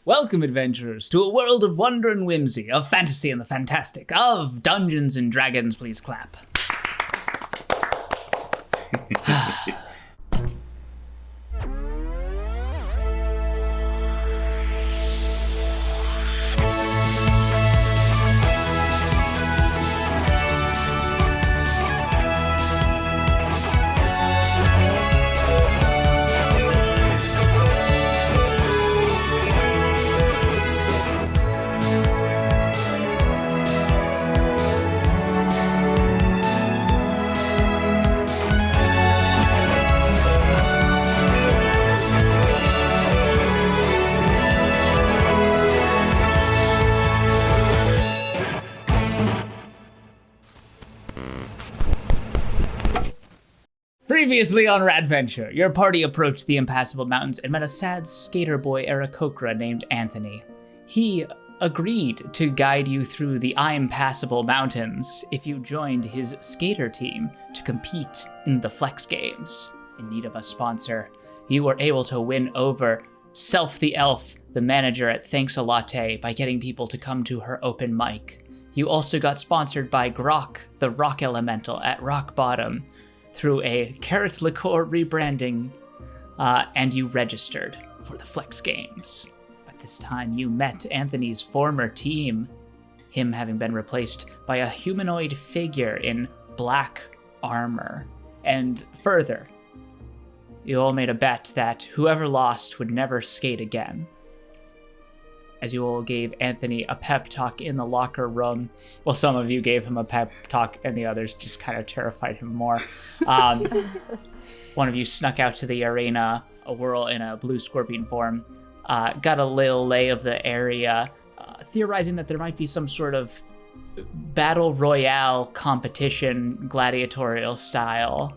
Welcome, adventurers, to a world of wonder and whimsy, of fantasy and the fantastic, of Dungeons and Dragons. Please clap. Previously on Radventure, your party approached the impassable mountains and met a sad skater boy Aarakocra named Anthony. He agreed to guide you through the impassable mountains if you joined his skater team to compete in the Flex Games. In need of a sponsor, you were able to win over Self the Elf, the manager at Thanks a Latte, by getting people to come to her open mic. You also got sponsored by Grok, the rock elemental at Rock Bottom, through a carrot liqueur rebranding, and you registered for the Flex Games. At this time, you met Anthony's former team, him having been replaced by a humanoid figure in black armor. And further, you all made a bet that whoever lost would never skate again. As you all gave Anthony a pep talk in the locker room. Well, some of you gave him a pep talk, and the others just kind of terrified him more. One of you snuck out to the arena, a whirl in a blue scorpion form, got a little lay of the area, theorizing that there might be some sort of battle royale competition, gladiatorial style.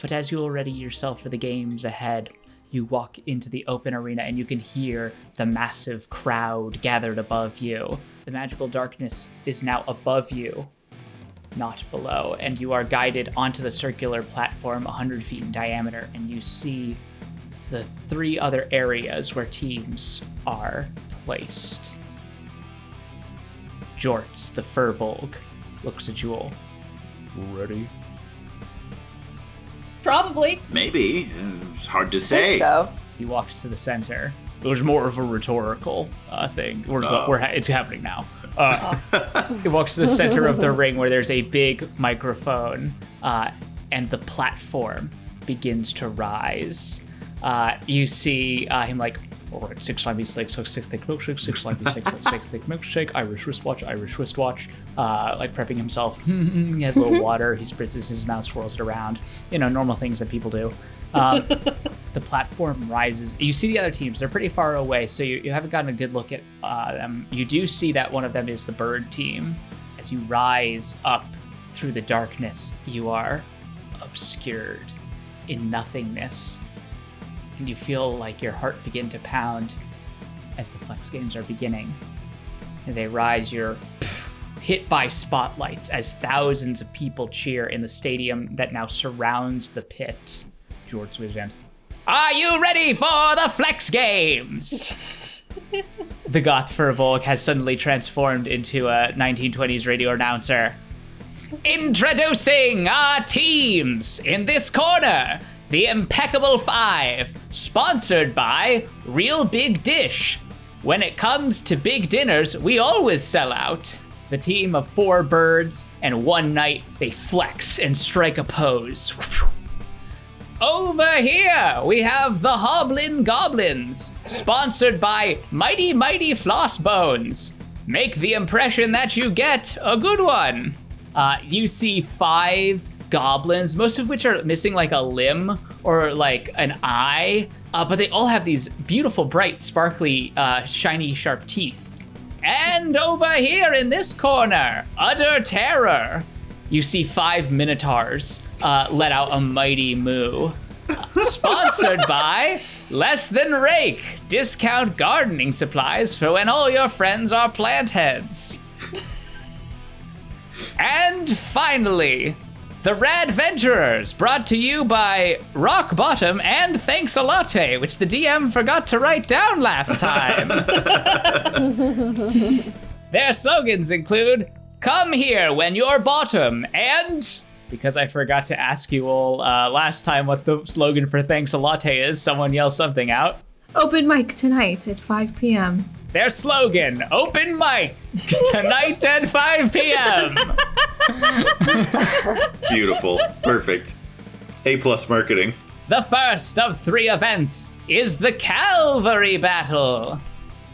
But as you all ready yourself for the games ahead, you walk into the open arena and you can hear the massive crowd gathered above you. The magical darkness is now above you, not below, and you are guided onto the circular platform 100 feet in diameter, and you see the 3 other areas where teams are placed. Jorts, the Furbolg, looks at you all. Ready? Probably. Maybe. It's hard to say. So. He walks to the center. It was more of a rhetorical thing. It's happening now. He walks to the center of the ring where there's a big microphone, and the platform begins to rise. You see him like, all right, 6 slimy snakes, 6 thick milkshakes, 6 slimy snakes, 6 thick milkshake, Irish wristwatch, like prepping himself. He has a little water, he spritzes his mouth, swirls it around. You know, normal things that people do. The platform rises. You see the other teams, they're pretty far away, so you haven't gotten a good look at them. You do see that one of them is the bird team. As you rise up through the darkness, you are obscured in nothingness. And you feel like your heart begin to pound as the Flex Games are beginning. As they rise, you're hit by spotlights as thousands of people cheer in the stadium that now surrounds the pit. George Wizant. Are you ready for the Flex Games? The Goth Furbolg has suddenly transformed into a 1920s radio announcer. Introducing our teams in this corner. The Impeccable 5, sponsored by Real Big Dish. When it comes to big dinners, we always sell out. The team of 4 birds and 1 knight, they flex and strike a pose. Over here, we have the Hoblin Goblins, sponsored by Mighty Mighty Floss Bones. Make the impression that you get a good one. You see 5 goblins, most of which are missing like a limb or like an eye, but they all have these beautiful, bright, sparkly, shiny, sharp teeth. And over here in this corner, utter terror. You see 5 minotaurs let out a mighty moo. Sponsored by Less Than Rake, discount gardening supplies for when all your friends are plant heads. And finally, The Radventurers, brought to you by Rock Bottom and Thanks a Latte, which the DM forgot to write down last time. Their slogans include, come here when you're bottom, and, because I forgot to ask you all last time what the slogan for Thanks a Latte is, someone yell something out. Open mic tonight at 5 p.m. Their slogan, open mic, tonight at 5 p.m. Beautiful. Perfect. A+ marketing. The first of 3 events is the Cavalry Battle.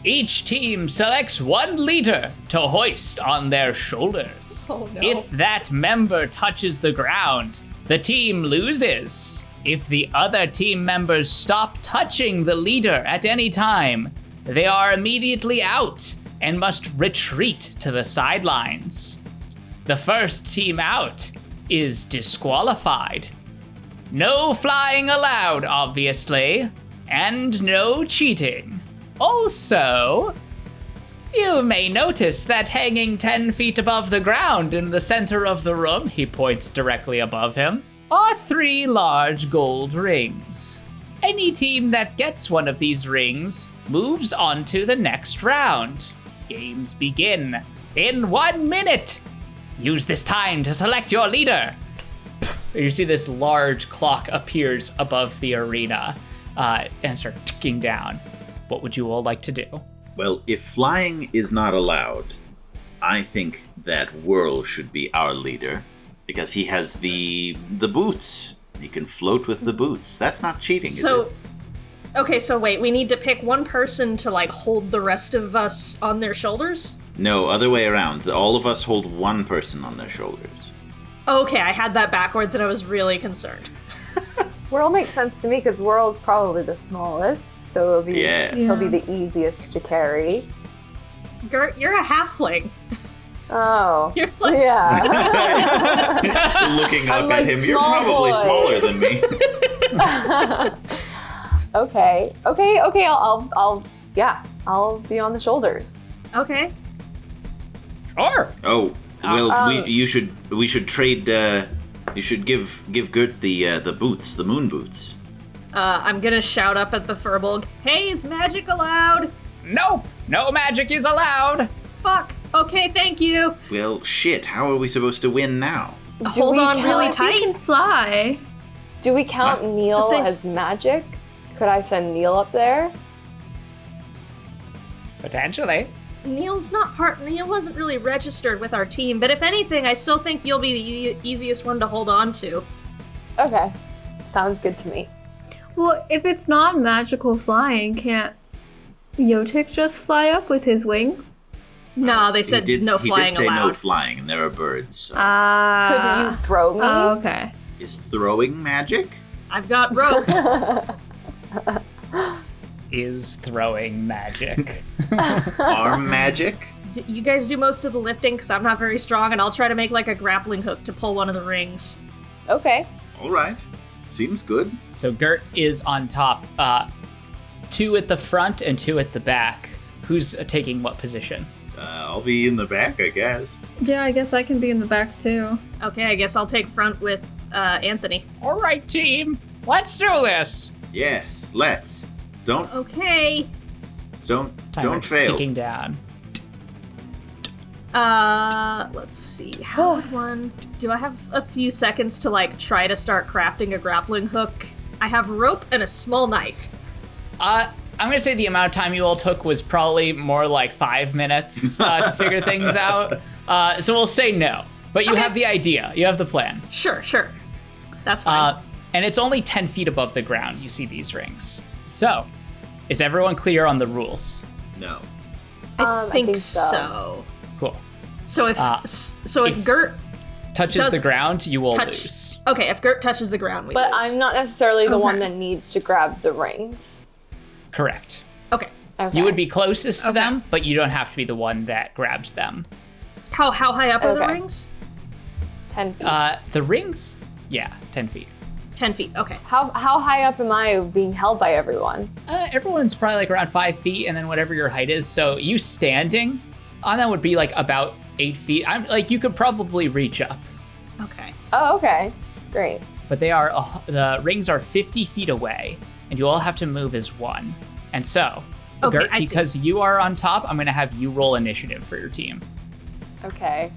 Each team selects 1 leader to hoist on their shoulders. Oh, no. If that member touches the ground, the team loses. If the other team members stop touching the leader at any time, they are immediately out and must retreat to the sidelines. The first team out is disqualified. No flying allowed, obviously, and no cheating. Also, you may notice that hanging 10 feet above the ground in the center of the room, he points directly above him, are 3 large gold rings. Any team that gets one of these rings moves on to the next round. Games begin in 1 minute. Use this time to select your leader. You see this large clock appears above the arena and start ticking down. What would you all like to do? Well, if flying is not allowed, I think that Whirl should be our leader because he has the boots. He can float with the boots. That's not cheating, is it? Okay, so wait, we need to pick one person to, like, hold the rest of us on their shoulders? No, other way around. All of us hold one person on their shoulders. Okay, I had that backwards and I was really concerned. Whirl makes sense to me because Whirl's probably the smallest, so he'll be the easiest to carry. Gert, you're a halfling. Oh, You're like, yeah. Looking up I'm at like, him, you're small probably boy. smaller than me. Okay. I'll be on the shoulders. okay. Or Oh, well, we should trade. You should give Gert the boots, the moon boots. I'm gonna shout up at the Furbolg, hey, is magic allowed? nope, no magic is allowed. Fuck. Okay, thank you. Well, shit. How are we supposed to win now? Hold we on really count- You can tight. fly. Do we count Neil But as magic? Could I send Neil up there? Potentially. Neil wasn't really registered with our team, but if anything, I still think you'll be the easiest one to hold on to. Okay. Sounds good to me. Well, if it's not magical flying, can't Yotik just fly up with his wings? No, they said no He flying did say allowed. no flying, and there are birds. So. Could you throw me? Oh, okay. Is throwing magic? I've got rope. Is throwing magic. Arm magic? You guys do most of the lifting because I'm not very strong, and I'll try to make like a grappling hook to pull one of the rings. Okay. All right. Seems good. So Gert is on top. 2 at the front and 2 at the back. Who's taking what position? I'll be in the back, I guess. Yeah, I guess I can be in the back too. Okay, I guess I'll take front with Anthony. All right, team. Let's do this. Yes, let's. Don't Okay. Timer's fail. ticking down. Let's see. How would one... Do I have a few seconds to, like, try to start crafting a grappling hook? I have rope and a small knife. I'm gonna say the amount of time you all took was probably more like 5 minutes to figure things out. So we'll say no. But you have the idea. You have the plan. Sure. That's fine. And it's only 10 feet above the ground you see these rings. So, is everyone clear on the rules? No. I think so. so. Cool. So if Gert Touches does the ground, you will touch... lose. Okay, if Gert touches the ground, we But lose. I'm not necessarily the Okay. one that needs to grab the rings. Correct. Okay. Okay. You would be closest to Okay. them, but you don't have to be the one that grabs them. How high up are the Okay. rings? 10 feet. The rings? Yeah, 10 feet. 10 feet, okay. How high up am I being held by everyone? Everyone's probably like around 5 feet, and then whatever your height is. So you standing on that would be like about 8 feet. I'm like, you could probably reach up. Okay. Oh, okay. Great. But the rings are 50 feet away, and you all have to move as one. And so, Okay, Gert, I see. because you are on top, I'm going to have you roll initiative for your team. Okay.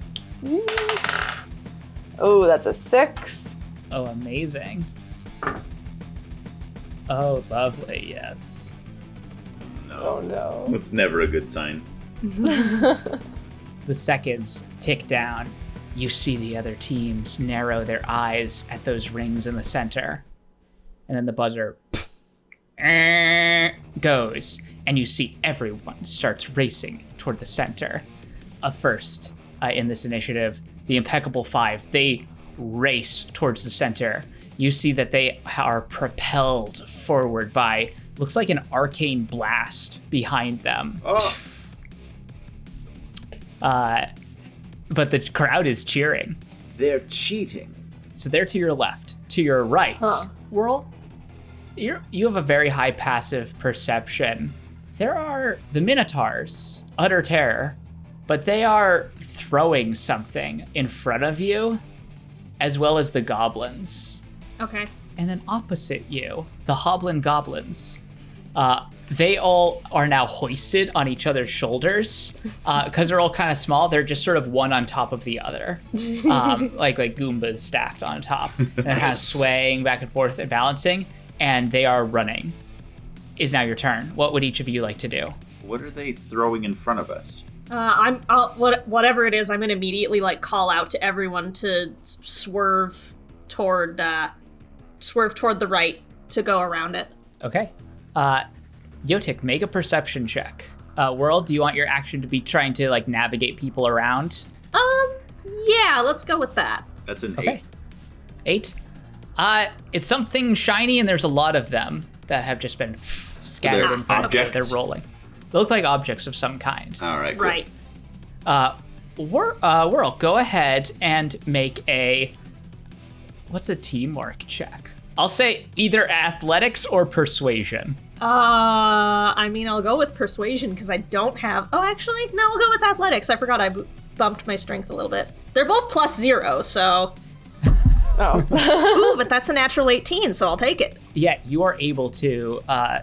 Oh, that's a 6. Oh, amazing. Oh, lovely, yes. Oh, no. That's never a good sign. The seconds tick down. You see the other teams narrow their eyes at those rings in the center. And then the buzzer goes, and you see everyone starts racing toward the center. First, in this initiative, the Impeccable Five, they race towards the center. You see that they are propelled forward by, looks like an arcane blast behind them. Oh, But the crowd is cheering. they're cheating. So they're to your left. To your right, Whirl, you have a very high passive perception. There are the Minotaurs, utter terror, but they are throwing something in front of you, as well as the goblins. Okay. And then opposite you, the Hoblin Goblins. They all are now hoisted on each other's shoulders because they're all kind of small. They're just sort of one on top of the other, like Goombas stacked on top. And they're kind of swaying back and forth and balancing, and they are running. Is now your turn. What would each of you like to do? What are they throwing in front of us? Whatever it is, I'm gonna immediately call out to everyone to swerve toward the right to go around it. Okay. Yotik, make a perception check. World, do you want your action to be trying to navigate people around? Yeah, let's go with that. That's an Okay. 8. 8. It's something shiny, and there's a lot of them that have just been scattered They're in front of you. objects? They're rolling. They look like objects of some kind. All right, cool. Right. Whirl, go ahead and make what's a teamwork check? I'll say either athletics or persuasion. I'll go with persuasion because I don't have. Oh, actually, no, I'll go with athletics. I forgot I bumped my strength a little bit. They're both +0, so. Oh. Ooh, but that's a natural 18, so I'll take it. Yeah, you are able to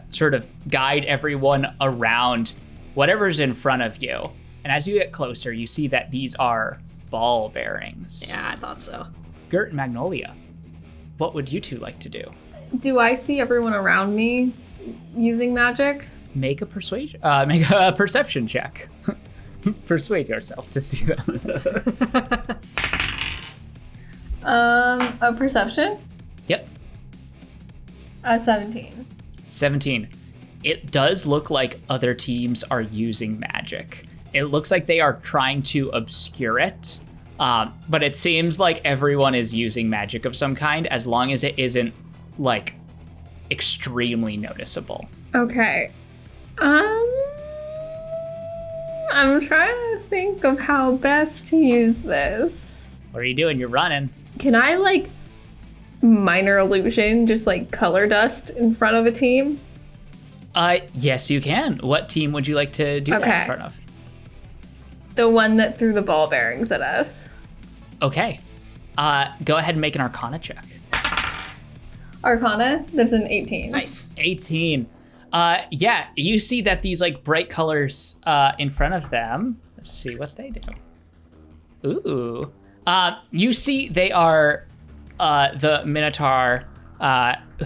sort of guide everyone around whatever's in front of you. And as you get closer, you see that these are ball bearings. Yeah, I thought so. Gert and Magnolia, what would you two like to do? Do I see everyone around me using magic? Make a perception check. Persuade yourself to see them. A perception? Yep. 17. 17. It does look like other teams are using magic. It looks like they are trying to obscure it, but it seems like everyone is using magic of some kind as long as it isn't, extremely noticeable. Okay. I'm trying to think of how best to use this. What are you doing? You're running. Can I, minor illusion, just, color dust in front of a team? Yes, you can. What team would you like to do that in Okay. front of? The one that threw the ball bearings at us. Okay. Go ahead and make an Arcana check. Arcana? That's an 18. Nice. 18. Yeah, you see that these bright colors in front of them. Let's see what they do. Ooh. You see they are the Minotaur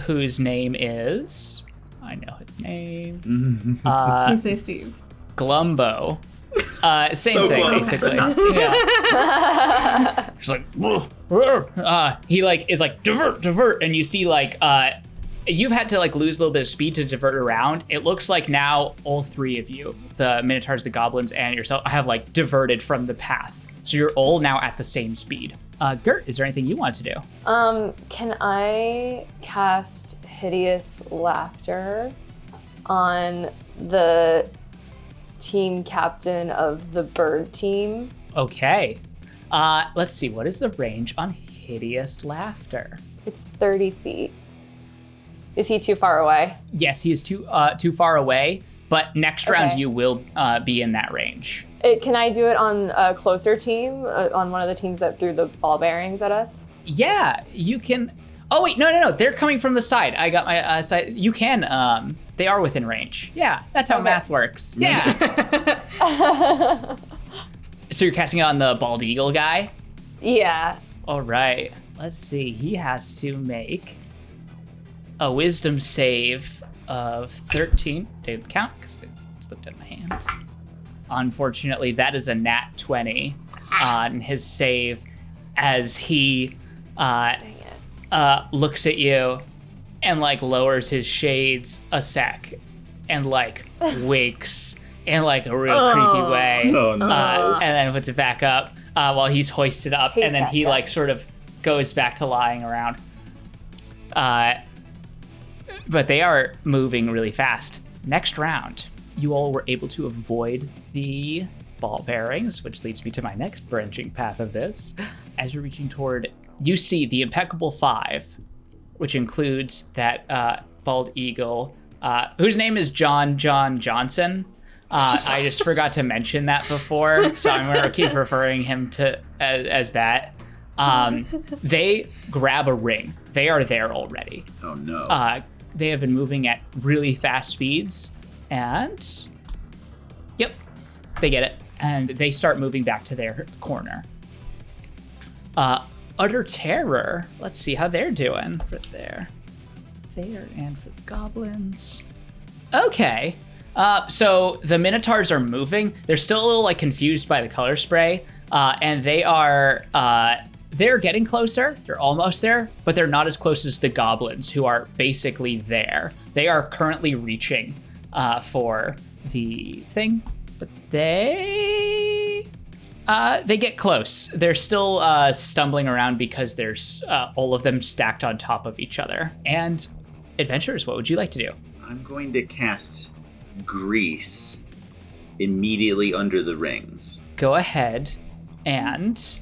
whose name is, I know his name. You say Steve. Glumbo. Same So thing, close. basically. Yeah. He's he is divert, and you see you've had to lose a little bit of speed to divert around. It looks like now all three of you, the Minotaurs, the Goblins, and yourself, have diverted from the path. So you're all now at the same speed. Gert, is there anything you want to do? Can I cast Hideous Laughter on the team captain of the bird team? Okay. Let's see. What is the range on Hideous Laughter? It's 30 feet. Is he too far away? Yes, he is too far away, but next round Okay. you will be in that range. Can I do it on a closer team, on one of the teams that threw the ball bearings at us? Yeah, you can. Oh wait, no. They're coming from the side. I got my side. You can. They are within range. Yeah, that's how math works. Yeah. So you're casting it on the bald eagle guy? Yeah. All right. Let's see. He has to make a wisdom save of 13. Didn't count because it slipped out of my hand. Unfortunately, that is a nat 20 on his save as he Dang it. looks at you and like lowers his shades a sec and like winks in like a real creepy way. Oh, no. And then puts it back up while he's hoisted up, Hate and then that he guy. like sort of goes back to lying around. But they are moving really fast. Next round, you all were able to avoid the ball bearings, which leads me to my next branching path of this. As you're reaching toward, you see the impeccable 5, which includes that bald eagle, whose name is John Johnson. I just forgot to mention that before, so I'm gonna keep referring him to as that. They grab a ring. They are there already. Oh no. They have been moving at really fast speeds, and yep, they get it, and they start moving back to their corner. Utter Terror. Let's see how they're doing for there and for the goblins. Okay. So the Minotaurs are moving. They're still a little like confused by the color spray, and they're getting closer. They're almost there, but they're not as close as the goblins, who are basically there. They are currently reaching for the thing, but they get close. They're still stumbling around because there's all of them stacked on top of each other. And adventurers, what would you like to do? I'm going to cast Grease immediately under the rings. Go ahead and...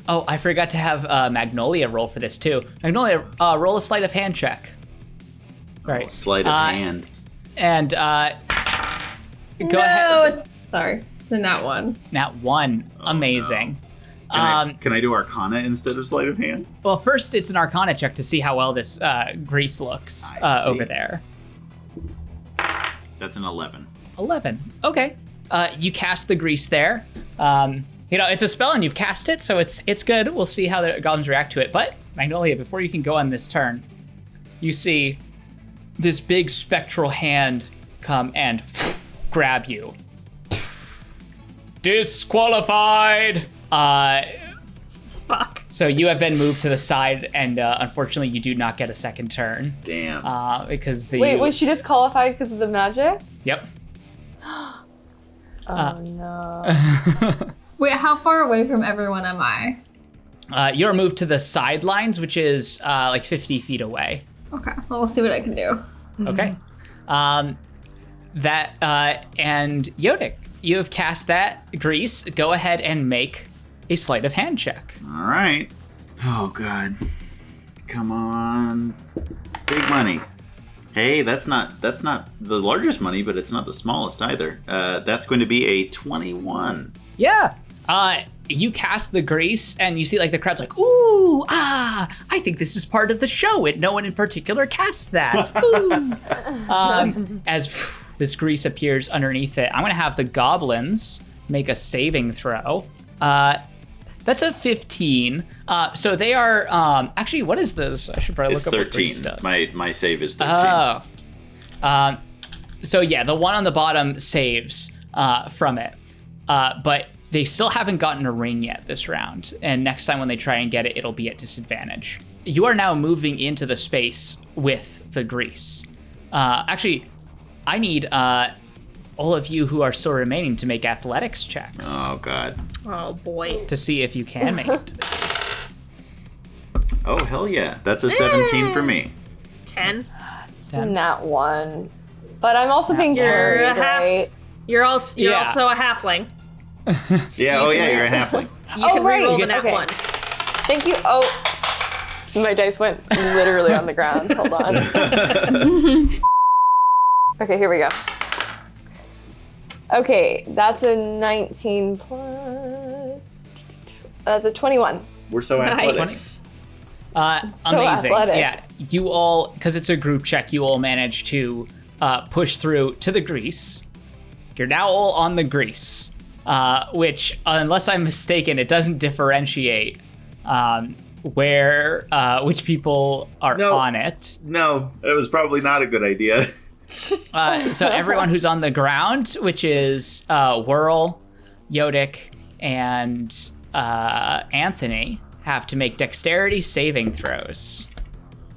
Oh, I forgot to have Magnolia roll for this too. Magnolia, roll a sleight of hand check. Right. Sleight of hand. And go ahead. Sorry. It's in that one. Nat 1. Amazing. Can I do Arcana instead of sleight of hand? Well, first it's an Arcana check to see how well this grease looks I see. over there. That's an 11. 11. Okay. You cast the grease there. It's a spell and you've cast it, so it's good. We'll see how the goblins react to it. But Magnolia, before you can go on this turn, you see this big spectral hand come and grab you. Disqualified. Fuck. So you have been moved to the side, and unfortunately, you do not get a second turn. Damn. Because the Wait, was she disqualified because of the magic? Yep. Oh no. Wait, how far away from everyone am I? You're moved to the sidelines, which is like 50 feet away. Okay, well, we'll see what I can do. Okay. And Yodik, you have cast that grease. Go ahead and make a sleight of hand check. All right. Oh, God. Come on. Big money. Hey, that's not the largest money, but it's not the smallest either. That's going to be a 21. Yeah. You cast the grease, and you see like the crowd's like, ooh, I think this is part of the show. And no one in particular cast that. Ooh. As this grease appears underneath it, I'm going to have the goblins make a saving throw. That's a 15. So they are, actually, what is this? I should probably It's look up what 13. grease does. My save is 13. Oh. So yeah, the one on the bottom saves from it. But they still haven't gotten a ring yet this round. And next time when they try and get it, it'll be at disadvantage. You are now moving into the space with the grease. Actually, I need all of you who are still remaining to make athletics checks. Oh, God. Oh boy. To see if you can make it to the grease. Oh, hell yeah. That's a 17 for me. 10. It's a nat 1. But I'm also being You're carried, a half- right? You're also a halfling. Yeah, oh yeah, you're a halfling. You can right. reroll the nat Okay. 1. Thank you. Oh, my dice went literally on the ground. Hold on. Okay, here we go. Okay, that's a 19 plus... That's a 21. We're so athletic. Nice. Amazing. athletic. Yeah, you all, because it's a group check, you all manage to push through to the grease. You're now all on the grease, which, unless I'm mistaken, it doesn't differentiate which people are on it. No, that was probably not a good idea. So everyone who's on the ground, which is Whirl, Yodik, and Anthony, have to make dexterity saving throws.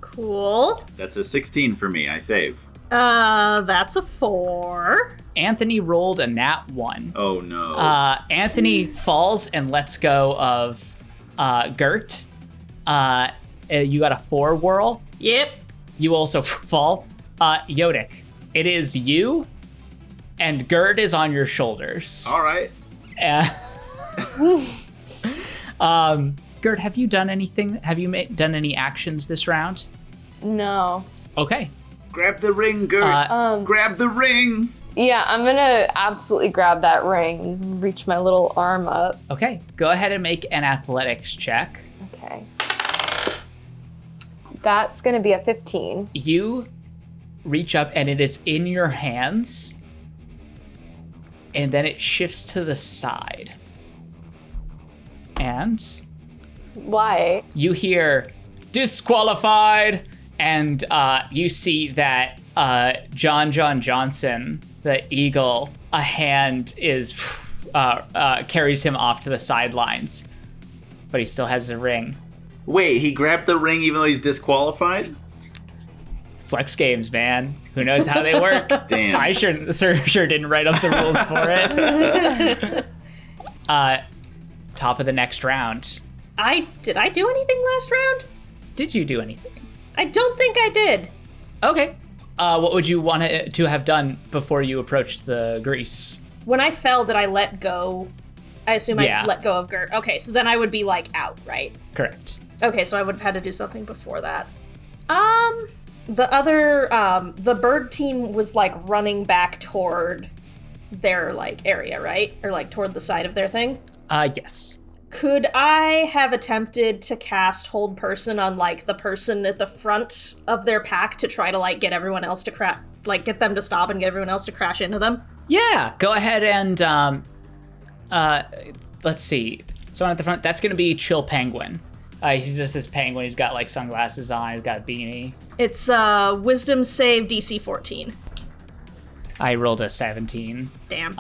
Cool. That's a 16 for me. I save. That's a 4. Anthony rolled a nat 1. Oh, no. Anthony falls and lets go of Gert. You got a 4, Whirl. Yep. You also fall. Yodik, it is you, and Gert is on your shoulders. All right. Gert, have you done anything? Have you done any actions this round? No. Okay. Grab the ring, Gert. Grab the ring. Yeah, I'm gonna absolutely grab that ring, reach my little arm up. Okay, go ahead and make an athletics check. Okay. That's gonna be a 15. You reach up and it is in your hands, and then it shifts to the side. And Why? you hear disqualified, and you see that John Johnson, the eagle, a hand is carries him off to the sidelines, but he still has the ring. Wait, he grabbed the ring even though he's disqualified? Flex games, man. Who knows how they work? Damn. I sure didn't write up the rules for it. Top of the next round. Did I do anything last round? Did you do anything? I don't think I did. Okay. What would you want to have done before you approached the grease? When I fell, did I let go? I assume Yeah. I let go of Gert. Okay, so then I would be like out, right? Correct. Okay, so I would have had to do something before that. The bird team was like running back toward their like area, right? Or like toward the side of their thing? Yes. Could I have attempted to cast Hold Person on like the person at the front of their pack to try to like get everyone else to get them to stop and get everyone else to crash into them? Yeah. Go ahead and let's see. Someone at the front. That's gonna be Chill Penguin. He's just this penguin. He's got like sunglasses on. He's got a beanie. It's Wisdom save DC 14. I rolled a 17. Damn.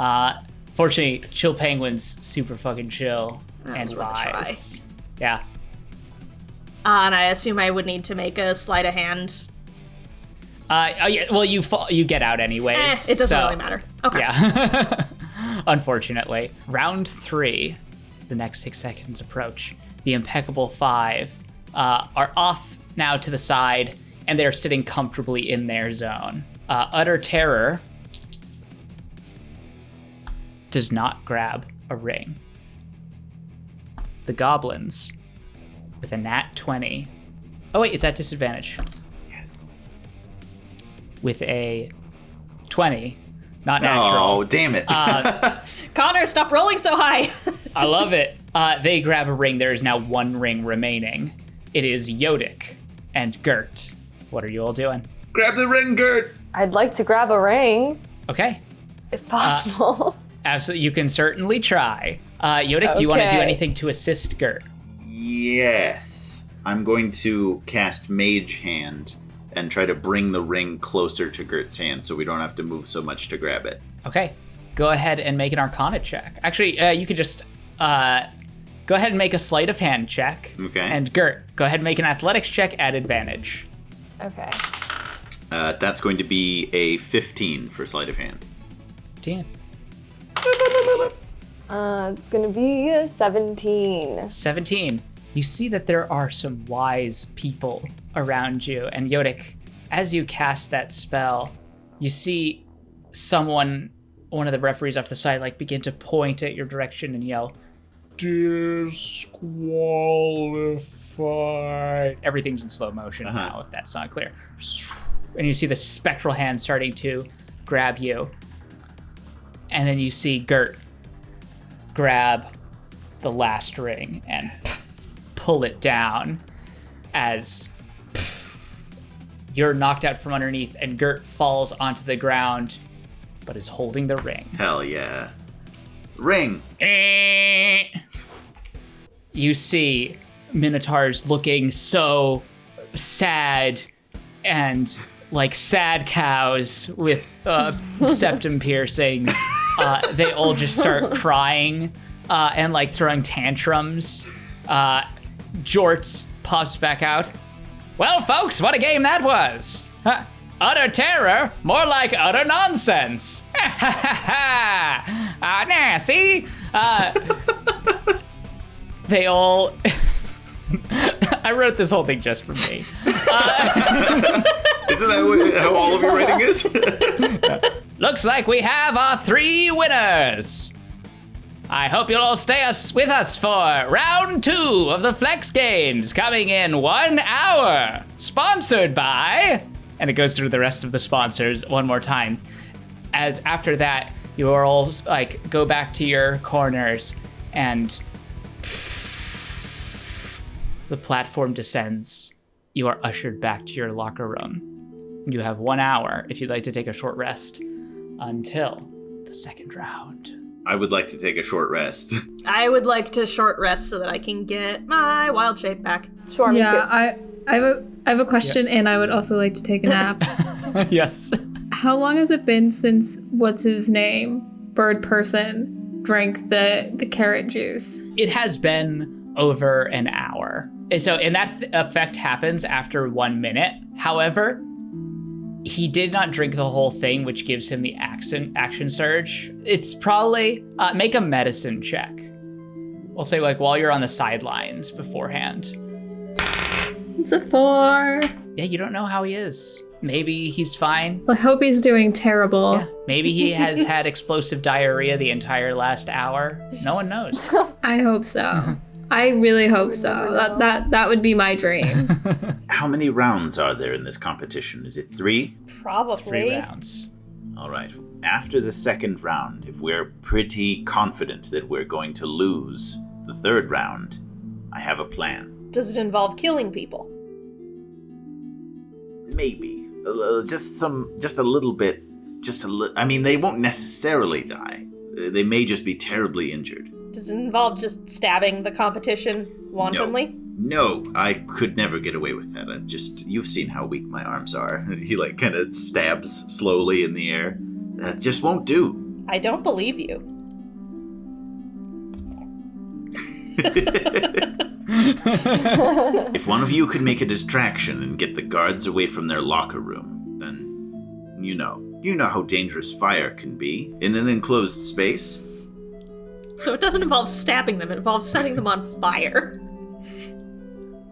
Fortunately, Chill Penguin's super fucking chill and was worth a try. wise. Yeah. And I assume I would need to make a sleight of hand. Yeah, well, you get out anyways. It doesn't really matter. Okay. Yeah. Unfortunately. Round 3, the next 6 seconds approach. The Impeccable Five are off now to the side, and they're sitting comfortably in their zone. Utter Terror does not grab a ring. The Goblins, with a nat 20. Oh wait, it's at disadvantage. Yes. With a 20, not natural. Oh, damn it. Connor, stop rolling so high. I love it. They grab a ring. There is now 1 ring remaining. It is Yodik and Gert. What are you all doing? Grab the ring, Gert. I'd like to grab a ring, Okay. if possible. Absolutely. You can certainly try. Yodik, do you want to do Okay. anything to assist Gert? Yes. I'm going to cast Mage Hand and try to bring the ring closer to Gert's hand so we don't have to move so much to grab it. Okay. Go ahead and make an Arcana check. Actually, you could just go ahead and make a sleight of hand check. Okay. And Gert, go ahead and make an athletics check at advantage. Okay. That's going to be a 15 for sleight of hand. 10. It's gonna be a 17. 17. You see that there are some wise people around you. And Yodik, as you cast that spell, you see one of the referees off the side, like begin to point at your direction and yell, disqualified. Everything's in slow motion now, if that's not clear. And you see the spectral hand starting to grab you. And then you see Gert grab the last ring and pull it down as you're knocked out from underneath, and Gert falls onto the ground, but is holding the ring. Hell yeah. Ring! You see Minotaurs looking so sad and like sad cows with septum piercings. They all just start crying and like throwing tantrums. Jorts pops back out. Well, folks, what a game that was. Utter terror, more like utter nonsense. Nah, see? They all... I wrote this whole thing just for me. Isn't that how all of your writing is? Looks like we have our 3 winners. I hope you'll all stay with us for round 2 of the Flex Games, coming in 1 hour. Sponsored by... And it goes through the rest of the sponsors one more time. As after that, you are all like go back to your corners, and the platform descends. You are ushered back to your locker room. You have 1 hour if you'd like to take a short rest until the second round. I would like to take a short rest. I would like to short rest so that I can get my wild shape back. Sure, me too. I have a question, and I would also like to take a nap. Yes. How long has it been since what's his name, Bird Person, drank the carrot juice? It has been over an hour. And that effect happens after 1 minute. However, he did not drink the whole thing, which gives him the action surge. It's probably make a medicine check. We'll say like while you're on the sidelines beforehand. It's a 4. Yeah, you don't know how he is. Maybe he's fine. I hope he's doing terrible. Yeah. Maybe he has had explosive diarrhea the entire last hour. No one knows. I hope so. I really hope so. That would be my dream. How many rounds are there in this competition? Is it 3? Probably. 3 rounds. All right. After the second round, if we're pretty confident that we're going to lose the third round, I have a plan. Does it involve killing people? Maybe. Just a little bit. I mean, they won't necessarily die. They may just be terribly injured. Does it involve just stabbing the competition wantonly? No, I could never get away with that. You've seen how weak my arms are. He like kind of stabs slowly in the air. That just won't do. I don't believe you. If one of you could make a distraction and get the guards away from their locker room, then you know how dangerous fire can be in an enclosed space. So it doesn't involve stabbing them, it involves setting them on fire.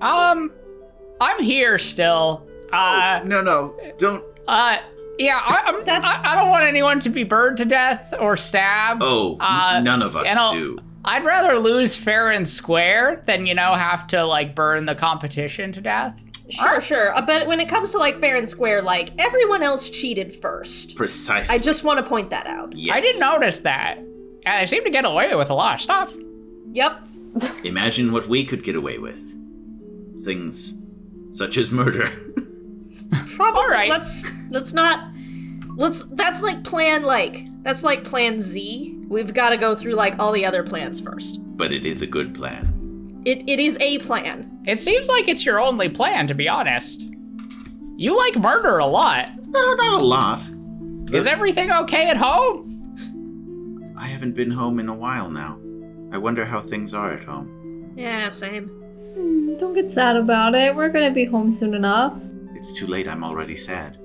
I'm here still. No, don't. Yeah, I don't want anyone to be burned to death or stabbed. Oh, none of us do. I'd rather lose fair and square than, have to, like, burn the competition to death. Sure. But when it comes to, like, fair and square, like, everyone else cheated first. Precisely. I just want to point that out. Yes. I didn't notice that. They seem to get away with a lot of stuff. Yep. Imagine what we could get away with. Things such as murder. Probably. All right. That's like plan Z. We've got to go through like all the other plans first. But it is a good plan. It is a plan. It seems like it's your only plan, to be honest. You like murder a lot. No, not a lot. Is everything okay at home? I haven't been home in a while now. I wonder how things are at home. Yeah, same. Don't get sad about it. We're gonna be home soon enough. It's too late, I'm already sad.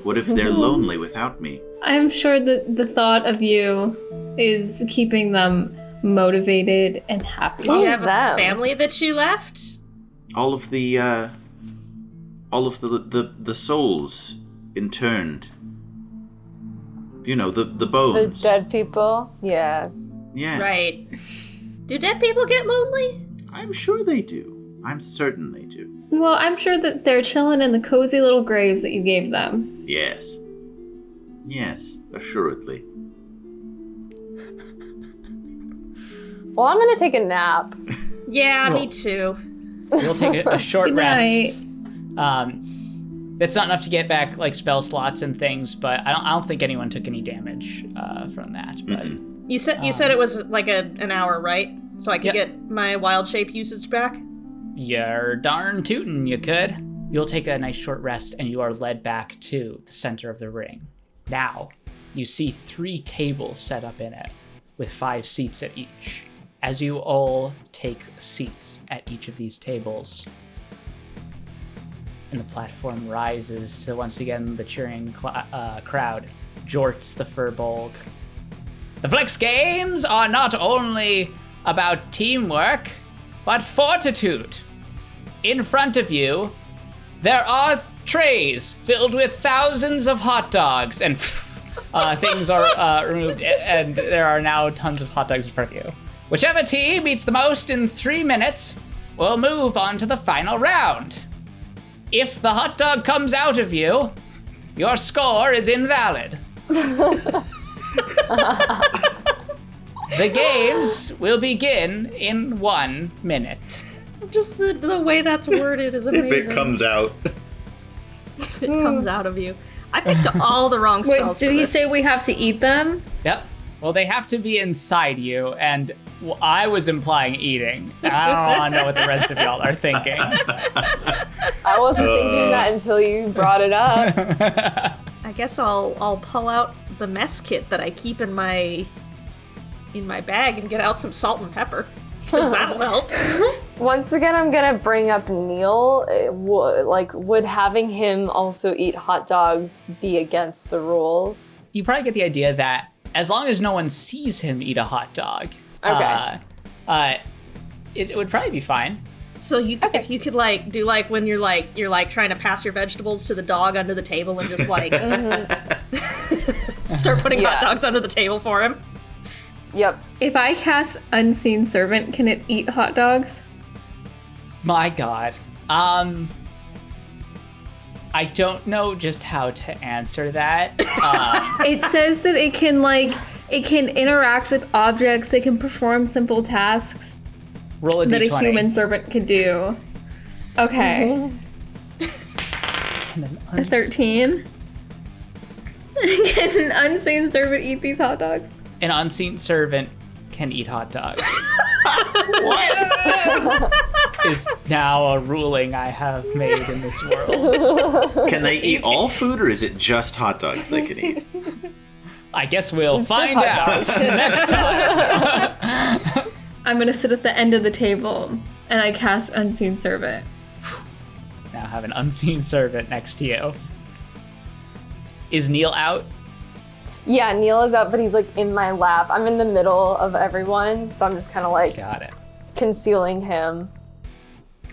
What if they're lonely without me? I'm sure that the thought of you is keeping them motivated and happy. Did you have a family that you left? All of the souls interned. The bones. The dead people? Yeah. Yes. Right. Do dead people get lonely? I'm sure they do. I'm certain they do. Well, I'm sure that they're chilling in the cozy little graves that you gave them. Yes. Yes, assuredly. Well, I'm gonna take a nap. Yeah, Roll. me too. We'll take a short Good rest. night. It's not enough to get back like spell slots and things, but I don't think anyone took any damage from that. But You said it was like an hour, right? So I could Yep. get my wild shape usage back? you're darn tootin', you could. You'll take a nice short rest, and you are led back to the center of the ring. Now, you see 3 tables set up in it, with 5 seats at each. As you all take seats at each of these tables, and the platform rises to once again the cheering crowd. Jorts the Furbolg. The Flex Games are not only about teamwork, but fortitude. In front of you, there are trays filled with thousands of hot dogs, and things are removed, and there are now tons of hot dogs in front of you. Whichever team eats the most in 3 minutes will move on to the final round. If the hot dog comes out of you, your score is invalid. The games will begin in 1 minute. Just the way that's worded is amazing. If it comes out. If it comes out of you. I picked all the wrong Wait, spells did for he this. say we have to eat them? Yep. Well, they have to be inside you, and I was implying eating. I don't know what the rest of y'all are thinking. I wasn't thinking that until you brought it up. I guess I'll pull out the mess kit that I keep in my bag and get out some salt and pepper. Because that'll help. Once again, I'm gonna bring up Neil. Would having him also eat hot dogs be against the rules? You probably get the idea that as long as no one sees him eat a hot dog, it would probably be fine. So if you could do when you're trying to pass your vegetables to the dog under the table and just start putting hot dogs under the table for him. Yep. If I cast Unseen Servant, can it eat hot dogs? My God. I don't know just how to answer that. It says that it can interact with objects, they can perform simple tasks Roll a that d20. a human servant could do. Okay. A 13. Can an unseen servant eat these hot dogs? An unseen servant can eat hot dogs. What? Is now a ruling I have made in this world. Can they eat all food, or is it just hot dogs they can eat? I guess we'll It's find just hot out next time. I'm gonna sit at the end of the table and I cast Unseen Servant. Now have an unseen servant next to you. Is Neil out? Yeah, Neil is out, but he's in my lap. I'm in the middle of everyone, so I'm just kind of Got it. concealing him.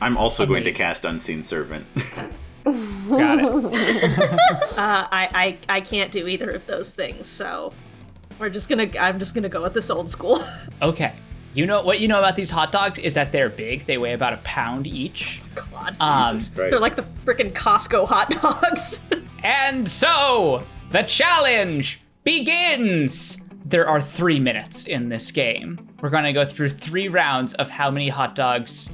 I'm also going to Amazing. cast Unseen Servant. Got it. I can't do either of those things, so I'm just gonna go with this old school. Okay. What you know about these hot dogs is that they're big. They weigh about a pound each. God. Right. They're like the freaking Costco hot dogs. And so, the challenge begins! There are 3 minutes in this game. We're going to go through 3 rounds of how many hot dogs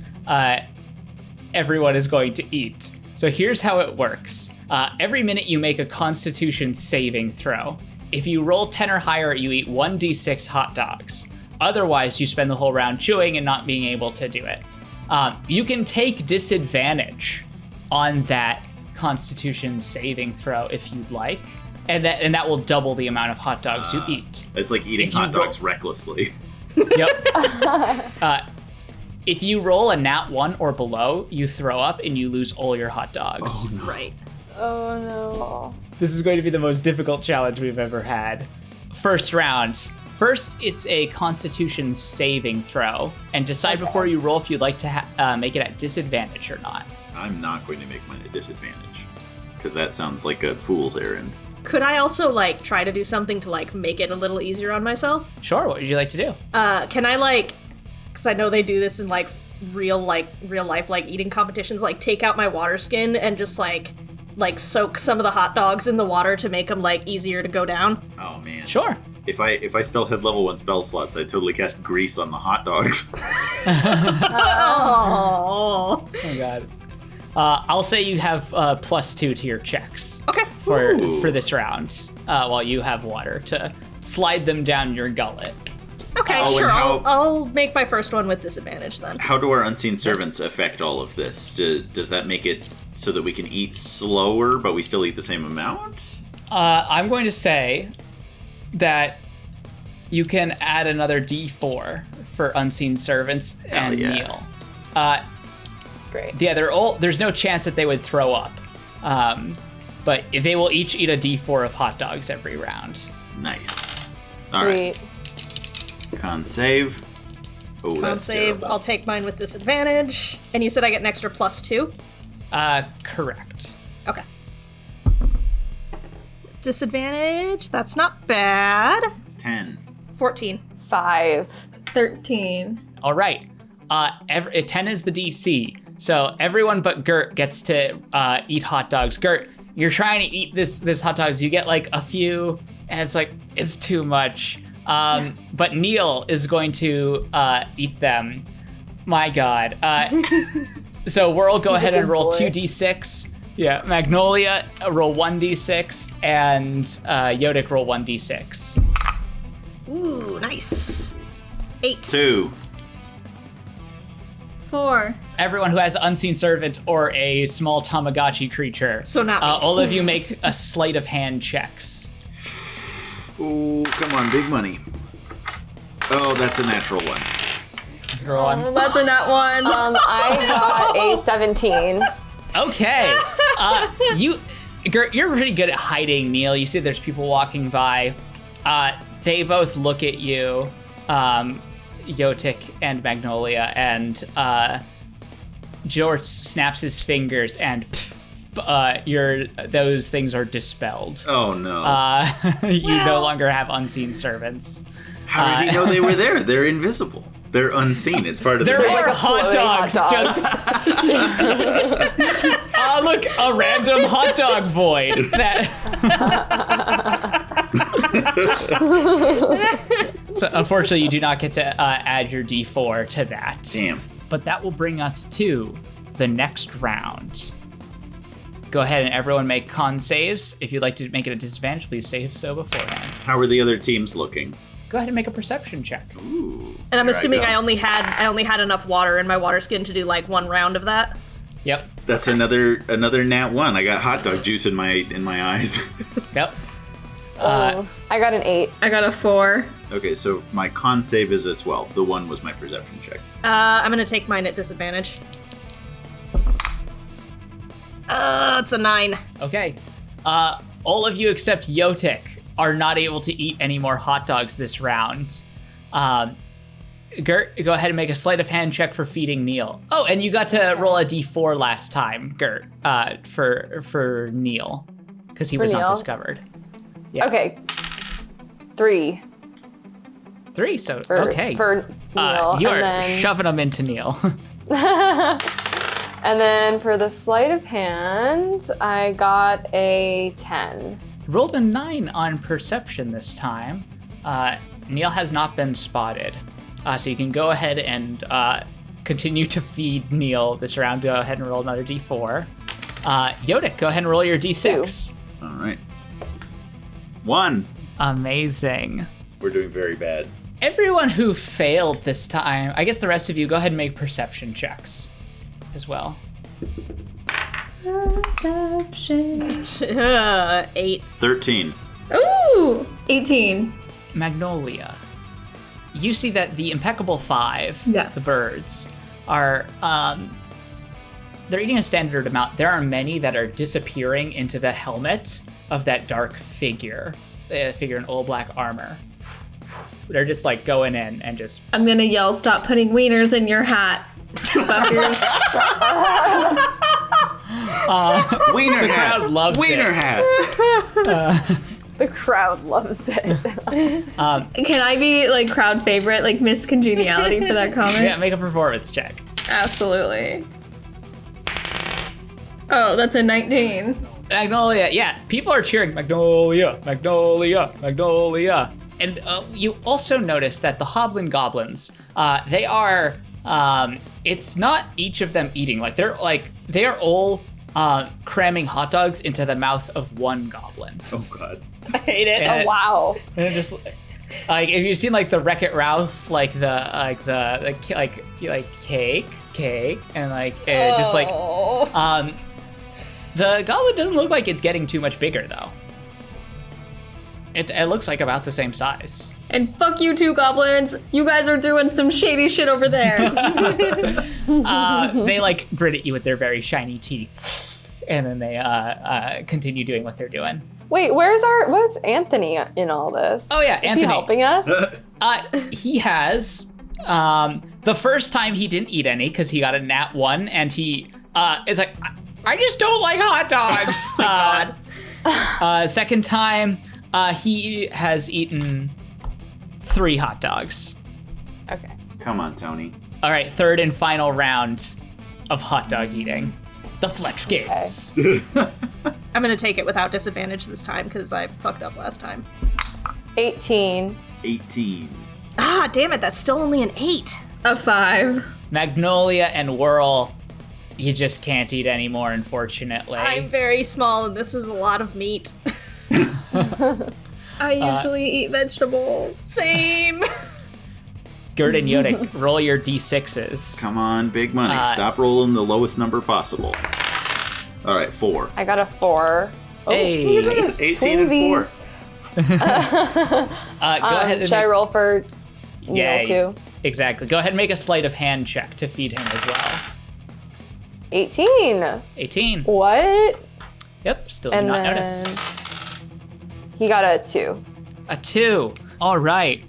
everyone is going to eat. So here's how it works. Every minute you make a Constitution saving throw. If you roll 10 or higher, you eat 1d6 hot dogs. Otherwise, you spend the whole round chewing and not being able to do it. You can take disadvantage on that Constitution saving throw if you'd like, and that will double the amount of hot dogs you eat. It's like eating If you hot dogs recklessly. Yep. If you roll a nat 1 or below, you throw up and you lose all your hot dogs. Oh, no. Right. Oh no. This is going to be the most difficult challenge we've ever had. First round. First, it's a Constitution saving throw, and decide before you roll if you'd like to make it at disadvantage or not. I'm not going to make mine a disadvantage, because that sounds like a fool's errand. Could I also try to do something to make it a little easier on myself? Sure, what would you like to do? Can I because I know they do this in real life eating competitions, take out my water skin and just like soak some of the hot dogs in the water to make them like easier to go down? Oh man. Sure. If I still had level 1 spell slots, I'd totally cast grease on the hot dogs. Oh. Oh god. I'll say you have +2 to your checks Okay. for Ooh. this round, while you have water to slide them down your gullet. Okay, Oh, sure. and how- I'll make my first one with disadvantage then. How do our unseen servants affect all of this? Does that make it so that we can eat slower, but we still eat the same amount? I'm going to say that you can add another D4 for unseen servants and yeah. Neil. Great. Yeah, there's no chance that they would throw up, but they will each eat a D4 of hot dogs every round. Nice. Sweet. All right. Con save. Oh, Con that's save. terrible. I'll take mine with disadvantage. And you said I get an extra +2? Correct. Okay. Disadvantage. That's not bad. 10. 14. 5. 13. All right. 10 is the DC, so everyone but Gert gets to eat hot dogs. Gert, you're trying to eat this hot dogs. You get like a few, and it's like it's too much. But Neil is going to eat them. My God. So Whirl, go ahead and roll boy. 2d6. Yeah, Magnolia, roll 1d6, and Yodik, roll 1d6. Ooh, nice. 8. 2. 4. Everyone who has Unseen Servant or a small Tamagotchi creature. So not me. All of you make a sleight of hand checks. Oh, come on, big money. Oh, that's a natural one. Roll on. That's a nat 1. I got a 17. Okay. Gert, you're pretty good at hiding, Neil. You see there's people walking by. They both look at you, Yotik and Magnolia, and George snaps his fingers, and those things are dispelled. Oh, no. You no longer have unseen servants. How did he know they were there? They're invisible. They're unseen. It's part of the There bag. are a hot floating hot dogs. dog. Just look, a random hot dog void. So unfortunately, you do not get to add your D4 to that. Damn. But that will bring us to the next round. Go ahead and everyone make con saves. If you'd like to make it a disadvantage, please save so beforehand. How are the other teams looking? Go ahead and make a perception check. Ooh. And I'm Here assuming go. I only had enough water in my water skin to do like one round of that. Yep. That's another nat 1. I got hot dog juice in my eyes. Yep. I got an 8. I got a 4. Okay, so my con save is a 12. The 1 was my perception check. I'm gonna take mine at disadvantage. It's a 9. Okay. All of you except Yotik are not able to eat any more hot dogs this round. Gert, go ahead and make a sleight of hand check for feeding Neil. Oh, and you got to roll a d4 last time, Gert, for Neil, because he was not Neil? discovered. Yeah. Okay. 3 3, so for, okay. for Neil. You are and then, shoving them into Neil. and then for the sleight of hand, I got a 10. Rolled a 9 on perception this time. Neil has not been spotted. So you can go ahead and continue to feed Neil this round. Go ahead and roll another d4. Yodik, go ahead and roll your d6. All right. 1. Amazing. We're doing very bad. Everyone who failed this time, I guess the rest of you, go ahead and make perception checks as well. Perception. 8. 13. Ooh! 18. Magnolia, you see that the impeccable 5, Yes. the birds, are they're eating a standard amount. There are many that are disappearing into the helmet of that dark figure, the figure in all black armor. They're just like going in and just I'm gonna yell, stop putting wieners in your hat. Fuckers. Wiener the hat. crowd loves Wiener it. hat. The crowd loves it. Can I be like crowd favorite, like Miss Congeniality for that comment? Yeah, make a performance check. Absolutely. Oh, that's a 19. Magnolia, yeah. People are cheering, Magnolia, Magnolia, Magnolia. And you also notice that the Hoblin Goblins, they are, it's not each of them eating. They are all cramming hot dogs into the mouth of one goblin. Oh God. I hate it. And Oh, wow. And it just, like, if you've seen, like, the Wreck-It Ralph, like, the cake, and, like, it just, like, the goblin doesn't look like it's getting too much bigger, though. It looks like about the same size. And fuck you two goblins. You guys are doing some shady shit over there. They, like, grin at you with their very shiny teeth, and then they continue doing what they're doing. Wait, what's Anthony in all this? Oh, yeah, Is Anthony. he helping us? He has. The first time he didn't eat any because he got a nat 1, and he is like, I just don't like hot dogs. Oh my God. Second time, he has eaten 3 hot dogs. Okay. Come on, Tony. All right, third and final round of hot dog eating. The Flex Games. I'm gonna take it without disadvantage this time because I fucked up last time. 18. 18. Ah, damn it, that's still only an 8. A 5. Magnolia and Whirl, you just can't eat anymore, unfortunately. I'm very small and this is a lot of meat. I usually eat vegetables. Same. Gerd and Yodik, roll your d6s. Come on, big money. Stop rolling the lowest number possible. All right, 4. I got a 4. Oh, Hey. look at these 18 and 4. Go ahead and should I roll for Yeah, Neil too? Exactly. Go ahead and make a sleight of hand check to feed him as well. 18. 18. What? Yep, still did And not then notice. he got a 2. A 2. All right.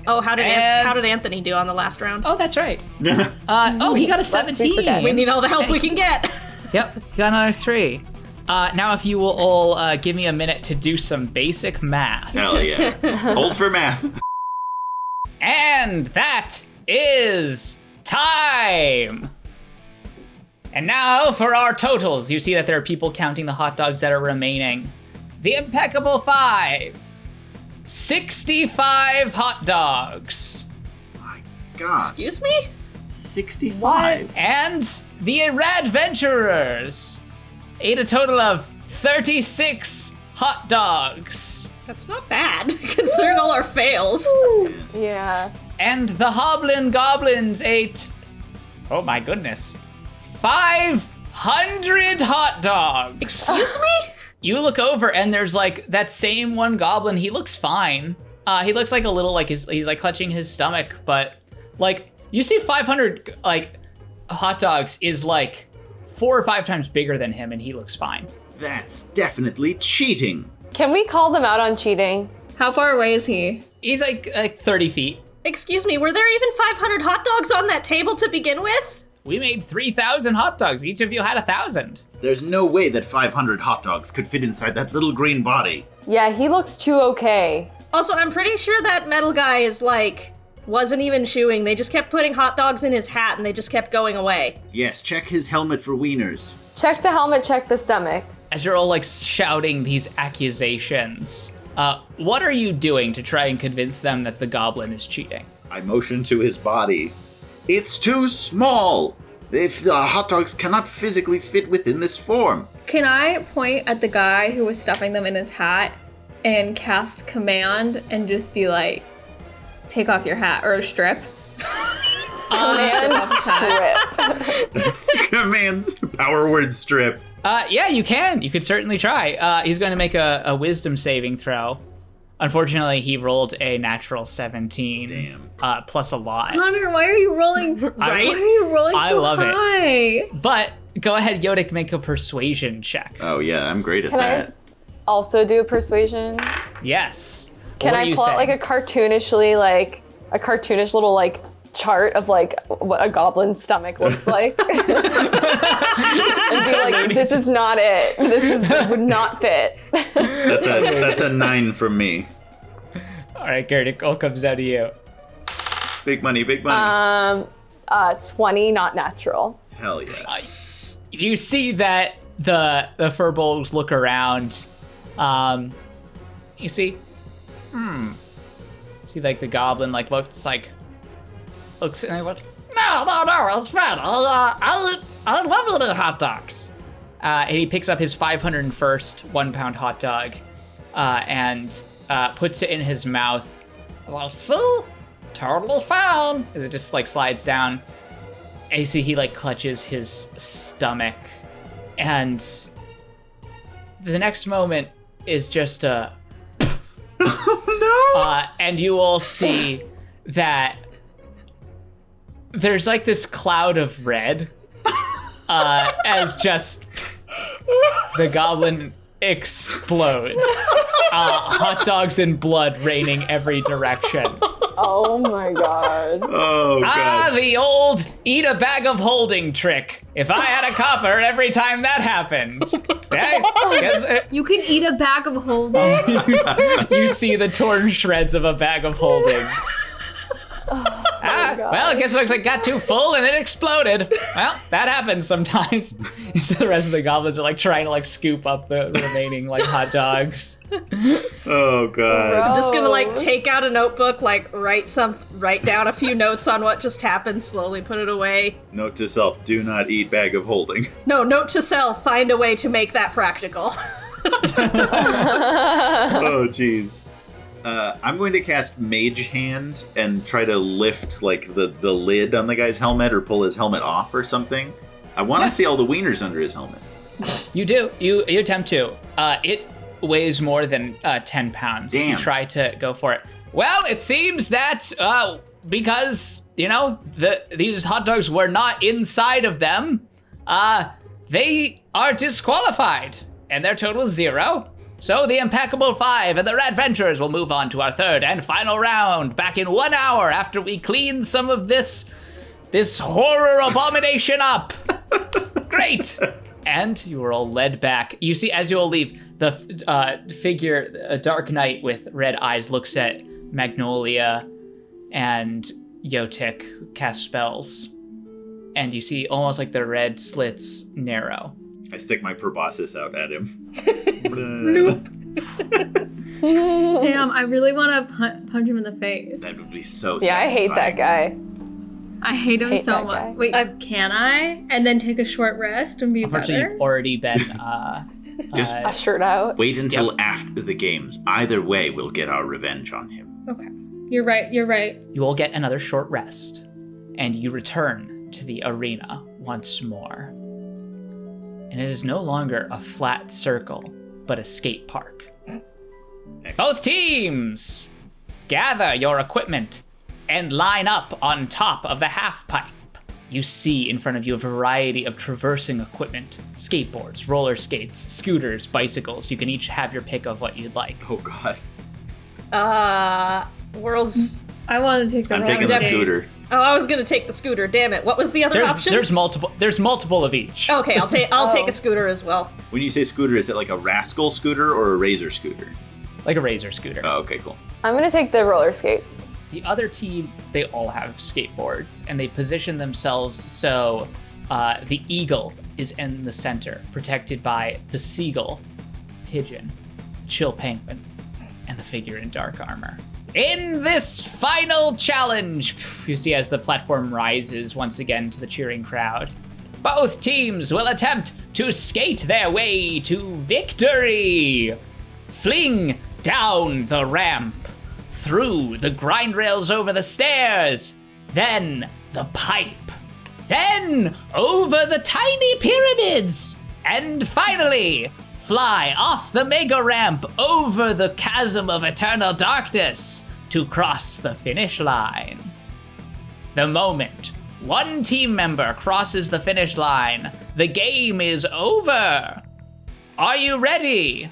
Oh, how did And- Anthony do on the last round? Oh, that's right. He got a 17. forget. We need all the help we can get. Yep, he got another 3. Now, if you will all give me a minute to do some basic math. Hell yeah. Hold for math. And that is time! And now for our totals. You see that there are people counting the hot dogs that are remaining. The impeccable 5. 65 hot dogs. My God. Excuse me? 65. And the Radventurers ate a total of 36 hot dogs. That's not bad, considering all our fails. Yeah. And the Hoblin Goblins ate, oh my goodness, 500 hot dogs. Excuse me? You look over and there's like that same one goblin. He looks fine. He looks like a little like he's like clutching his stomach, but like you see 500 like hot dogs is like 4 or 5 times bigger than him, and he looks fine. That's definitely cheating. Can we call them out on cheating? How far away is he? He's like 30 feet. Excuse me, were there even 500 hot dogs on that table to begin with? We made 3,000 hot dogs. Each of you had 1,000. There's no way that 500 hot dogs could fit inside that little green body. Yeah, he looks too okay. Also, I'm pretty sure that metal guy is like, wasn't even chewing. They just kept putting hot dogs in his hat and they just kept going away. Yes, check his helmet for wieners. Check the helmet, check the stomach. As you're all like shouting these accusations, what are you doing to try and convince them that the goblin is cheating? I motion to his body. It's too small! If the hot dogs cannot physically fit within this form. Can I point at the guy who was stuffing them in his hat and cast command and just be like, take off your hat, or strip? And strip. Command power word strip. Yeah, you can. You could certainly try. He's going to make a wisdom saving throw. Unfortunately, he rolled a natural 17. Damn. Plus a lot. Connor, why are you rolling? Right? Why are you rolling I so love it. high? But go ahead, Yodik, make a persuasion check. Oh yeah, I'm great at Can that. I also do a persuasion? Yes. Can What are I you pull out saying? like a cartoonish little like chart of like what a goblin's stomach looks like? And be like, this is not it. Would not fit. That's a 9 from me. All right, Gerd, it all comes down to you. Big money, big money. 20, not natural. Hell yes. You see that the furbolgs look around. You see, see like the goblin like looks and he's like, no, it's fine. I'll love it hot dogs. And he picks up his 501st 1-pound hot dog, and puts it in his mouth. I was like, so totally fine. As it just like slides down. And you see he like clutches his stomach, and the next moment is just a Oh no! and you will see that there's like this cloud of red as just the goblin explodes. Hot dogs and blood raining every direction. Oh my god. Oh god. The old eat a bag of holding trick. If I had a copper every time that happened. Okay? You can eat a bag of holding. You see the torn shreds of a bag of holding. God. Well, I guess it looks like it got too full and it exploded. Well, that happens sometimes. So the rest of the goblins are like trying to like scoop up the remaining like hot dogs. Oh god. I'm just gonna like take out a notebook, like write down a few notes on what just happened, slowly put it away. Note to self, do not eat bag of holding. No, note to self, find a way to make that practical. Oh jeez. I'm going to cast Mage Hand and try to lift like the lid on the guy's helmet or pull his helmet off or something. I want to see all the wieners under his helmet. You do. You attempt to. It weighs more than 10 pounds. Damn. You try to go for it. Well, it seems that because, these hot dogs were not inside of them, they are disqualified. And their total is 0. So the Impeccable 5 and the Radventures will move on to our third and final round back in 1 hour after we clean some of this horror abomination up. Great. And you are all led back. You see, as you all leave, the figure, a dark knight with red eyes, looks at Magnolia and Yotik, who cast spells. And you see almost like the red slits narrow. I stick my proboscis out at him. Damn, I really want to punch him in the face. That would be so Yeah, I hate satisfying. that guy. I hate him so that much. guy. Wait, can I? And then take a short rest and be Unfortunately, better? you've already been Just I shirt out. wait until after the games. Either way, we'll get our revenge on him. Okay. You're right. You will get another short rest, and you return to the arena once more. And it is no longer a flat circle, but a skate park. Both teams, gather your equipment and line up on top of the half pipe. You see in front of you a variety of traversing equipment: skateboards, roller skates, scooters, bicycles. You can each have your pick of what you'd like. Oh god. World's... I want to take the I'm roller taking the skates. scooter. Oh, I was gonna take the scooter, damn it. What was the other options? There's multiple of each. Okay, I'll take a scooter as well. When you say scooter, is it like a rascal scooter or a razor scooter? Like a razor scooter. Oh, okay, cool. I'm gonna take the roller skates. The other team, they all have skateboards, and they position themselves so the eagle is in the center, protected by the seagull, pigeon, chill penguin, and the figure in dark armor. In this final challenge, you see as the platform rises once again to the cheering crowd, both teams will attempt to skate their way to victory. Fling down the ramp, through the grind rails over the stairs, then the pipe, then over the tiny pyramids, and finally fly off the mega ramp over the chasm of eternal darkness to cross the finish line. The moment one team member crosses the finish line, the game is over. Are you ready?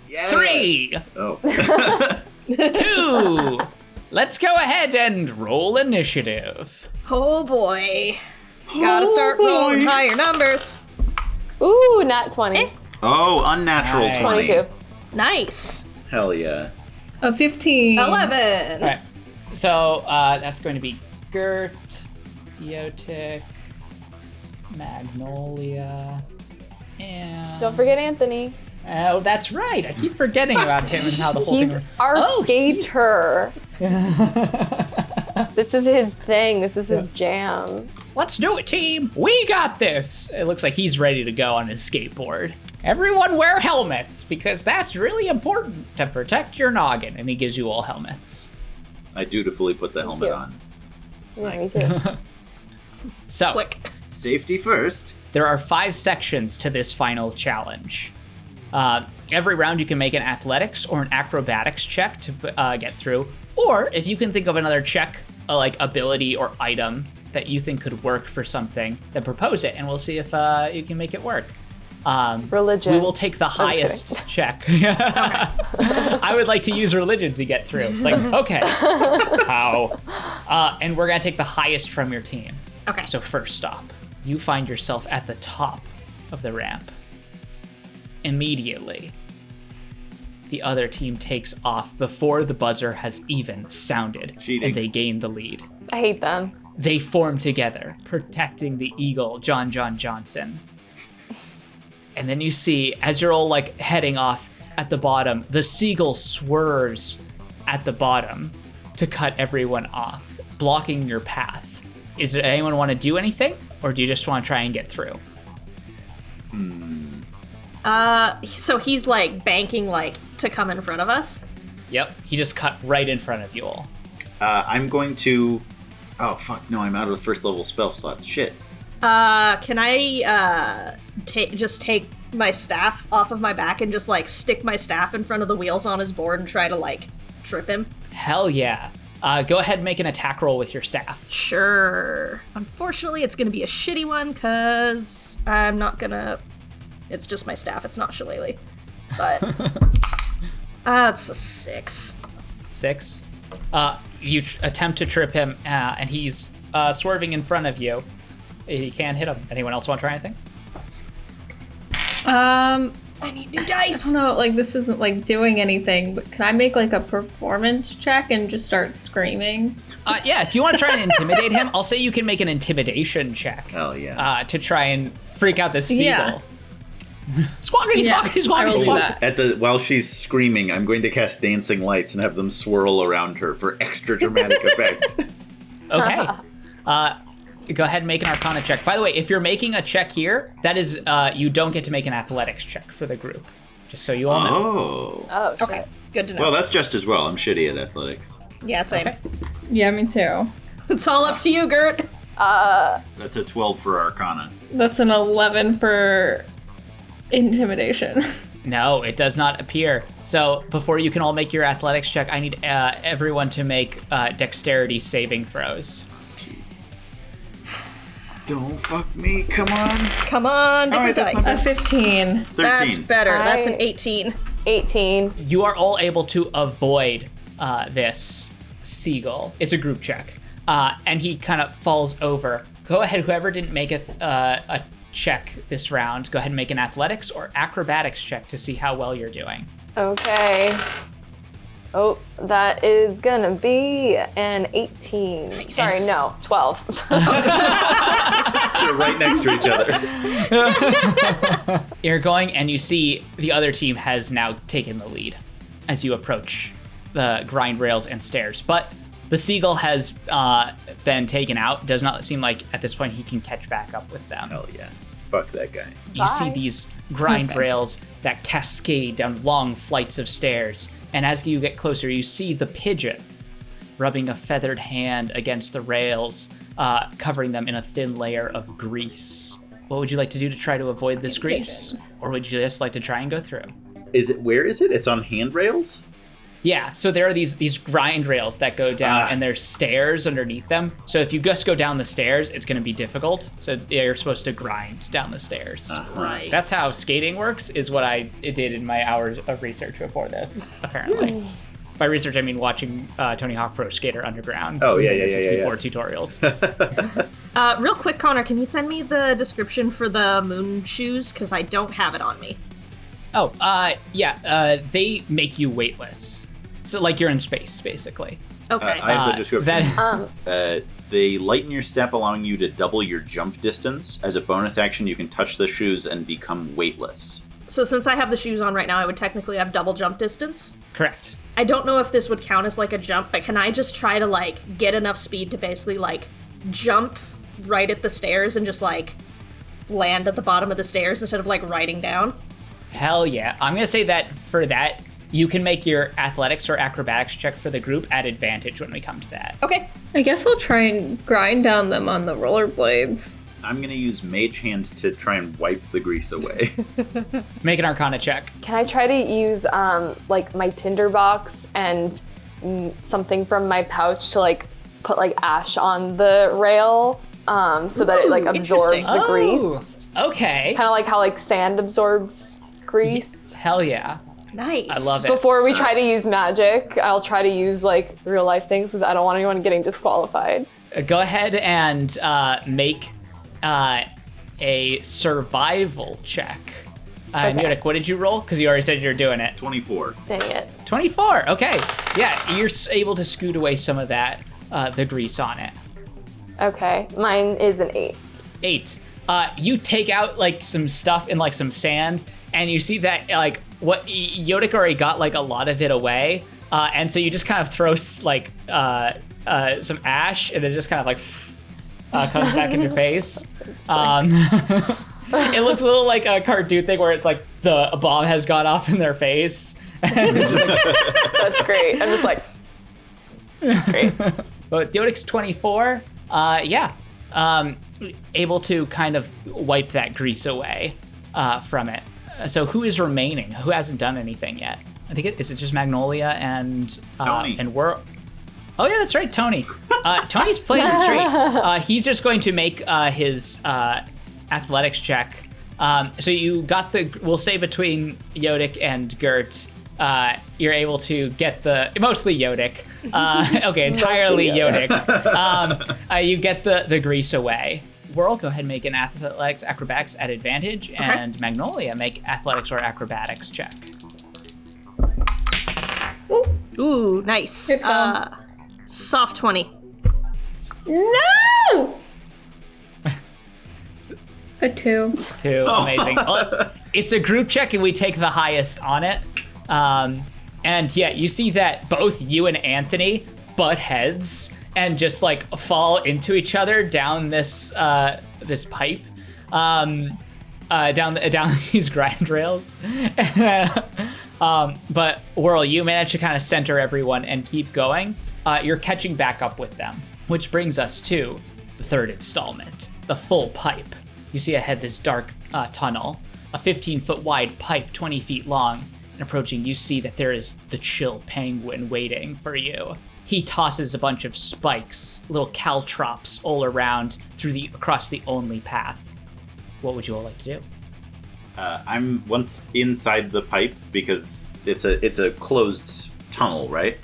Yes! 3, Oh. 2, let's go ahead and roll initiative. Oh boy. Gotta start rolling higher numbers. Ooh, nat 20. Oh, unnatural Nice. 20. 22. Nice. Hell yeah. A 15. 11. All right, so that's going to be Gert, Yotik, Magnolia, and... Don't forget Anthony. Oh, that's right. I keep forgetting about him and how the whole He's thing... our skater. This is his thing. This is his jam. Let's do it, team. We got this. It looks like he's ready to go on his skateboard. Everyone wear helmets, because that's really important to protect your noggin. And he gives you all helmets. I dutifully put the helmet you. on. Yeah, me too. So, Click. Safety first. there are 5 sections to this final challenge. Every round you can make an athletics or an acrobatics check to get through. Or if you can think of another check, like ability or item that you think could work for something, then propose it, and we'll see if you can make it work. Religion. We will take the highest check. I would like to use religion to get through. It's like, okay, how? And we're gonna take the highest from your team. Okay. So first stop, you find yourself at the top of the ramp. Immediately, the other team takes off before the buzzer has even sounded, Cheating. and they gain the lead. I hate them. They form together, protecting the eagle, John Johnson. And then you see, as you're all like heading off at the bottom, the seagull swerves at the bottom to cut everyone off, blocking your path. Is there anyone want to do anything, or do you just want to try and get through? So he's like banking like to come in front of us. Yep, he just cut right in front of you all. I'm going to... Oh, fuck, no, I'm out of the first level spell slots. Shit. Can I just take my staff off of my back and just like stick my staff in front of the wheels on his board and try to like trip him? Hell yeah. Go ahead and make an attack roll with your staff. Sure. Unfortunately, it's gonna be a shitty one because I'm not gonna. It's just my staff. It's not shillelagh. But it's a 6. 6. You attempt to trip him, and he's swerving in front of you. You can't hit him. Anyone else want to try anything? I need new I dice. don't know, like this isn't like doing anything, but can I make like a performance check and just start screaming? Yeah, if you want to try and intimidate him, I'll say you can make an intimidation check. Hell yeah. To try and freak out the seagull. Yeah. Squawkity, Yeah, squawkity, I will squawkity, do squawkity. that. While she's screaming, I'm going to cast dancing lights and have them swirl around her for extra dramatic effect. Okay. Go ahead and make an Arcana check. By the way, if you're making a check here, that is, you don't get to make an athletics check for the group. Just so you all know. Oh. Oh, shit. Okay, good to know. Well, that's just as well. I'm shitty at athletics. Yeah, same. Okay. Yeah, me too. It's all up to you, Gert. That's a 12 for Arcana. That's an 11 for intimidation. No, it does not appear. So before you can all make your athletics check, I need everyone to make dexterity saving throws. Jeez. Don't fuck me. Come on. Come on, different All right, that's dice. not A 15. 13. That's better. That's an I- 18. 18. You are all able to avoid this seagull. It's a group check. And he kind of falls over. Go ahead, whoever didn't make a check this round, go ahead and make an athletics or acrobatics check to see how well you're doing. Okay. Oh, that is gonna be an 18. Nice. Sorry, no, 12. They're right next to each other. You're going, and you see the other team has now taken the lead as you approach the grind rails and stairs. But the seagull has been taken out. Does not seem like at this point he can catch back up with them. Hell yeah. Fuck that guy. You see Bye. these grind rails that cascade down long flights of stairs. And as you get closer, you see the pigeon rubbing a feathered hand against the rails, covering them in a thin layer of grease. What would you like to do to try to avoid this grease? pigeons. Or would you just like to try and go through? Where is it? It's on handrails? Yeah, so there are these grind rails that go down, Ah. and there's stairs underneath them. So if you just go down the stairs, it's going to be difficult. So you're supposed to grind down the stairs. Right. That's how skating works, is what I did in my hours of research before this, apparently. By research, I mean watching Tony Hawk Pro Skater Underground. Oh, yeah, Nintendo yeah, yeah, 64 tutorials. Real quick, Connor, can you send me the description for the moon shoes? Because I don't have it on me. Oh, yeah, they make you weightless. So like you're in space, basically. Okay. I have the description. That, They lighten your step, allowing you to double your jump distance. As a bonus action, you can touch the shoes and become weightless. So since I have the shoes on right now, I would technically have double jump distance. Correct. I don't know if this would count as like a jump, but can I just try to like get enough speed to basically like jump right at the stairs and just like land at the bottom of the stairs instead of like riding down? Hell yeah. I'm going to say that for that, you can make your athletics or acrobatics check for the group at advantage when we come to that. Okay. I guess I'll try and grind down them on the rollerblades. I'm going to use Mage Hand to try and wipe the grease away. Make an Arcana check. Can I try to use like my tinderbox and something from my pouch to like put like ash on the rail so that it like absorbs the grease? Okay. Kind of like how like sand absorbs grease. Hell yeah. Nice. I love it. Before we try to use magic, I'll try to use like real life things because I don't want anyone getting disqualified. Go ahead and make a survival check. Okay. Nyodik, what did you roll? Because you already said you're doing it. 24. Dang it. 24. Okay. Yeah, you're able to scoot away some of that, the grease on it. Okay, mine is an 8. 8. You take out like some stuff in like some sand, and you see that like what Yodik already got like a lot of it away, and so you just kind of throw like some ash, and it just kind of like comes back in your face. It looks a little like a cartoon thing where it's like a bomb has gone off in their face. And it's just like, That's great. I'm just like, great. but Yodik's 24. Able to kind of wipe that grease away from it. So who is remaining? Who hasn't done anything yet? I think is it just Magnolia and Tony. and we're. Oh yeah, that's right, Tony. Tony's playing it straight. He's just going to make his athletics check. So you got we'll say between Yodik and Gert, you're able to get mostly Yodik. Okay, entirely Yodik. You get the grease away. Whirl, go ahead and make an athletics acrobatics at advantage, and Magnolia, make athletics or acrobatics check. Ooh, nice. Good call. Soft 20. No! A 2. 2, amazing. Well, it's a group check, and we take the highest on it. And yeah, you see that both you and Anthony butt heads and just like fall into each other down this this pipe, down these grind rails. But Whirl, you manage to kind of center everyone and keep going. You're catching back up with them, which brings us to the third installment, the full pipe. You see ahead this dark tunnel, a 15-foot wide pipe, 20 feet long. And approaching, you see that there is the chill penguin waiting for you. He tosses a bunch of spikes, little caltrops all around across the only path. What would you all like to do? I'm once inside the pipe because it's a closed tunnel, right?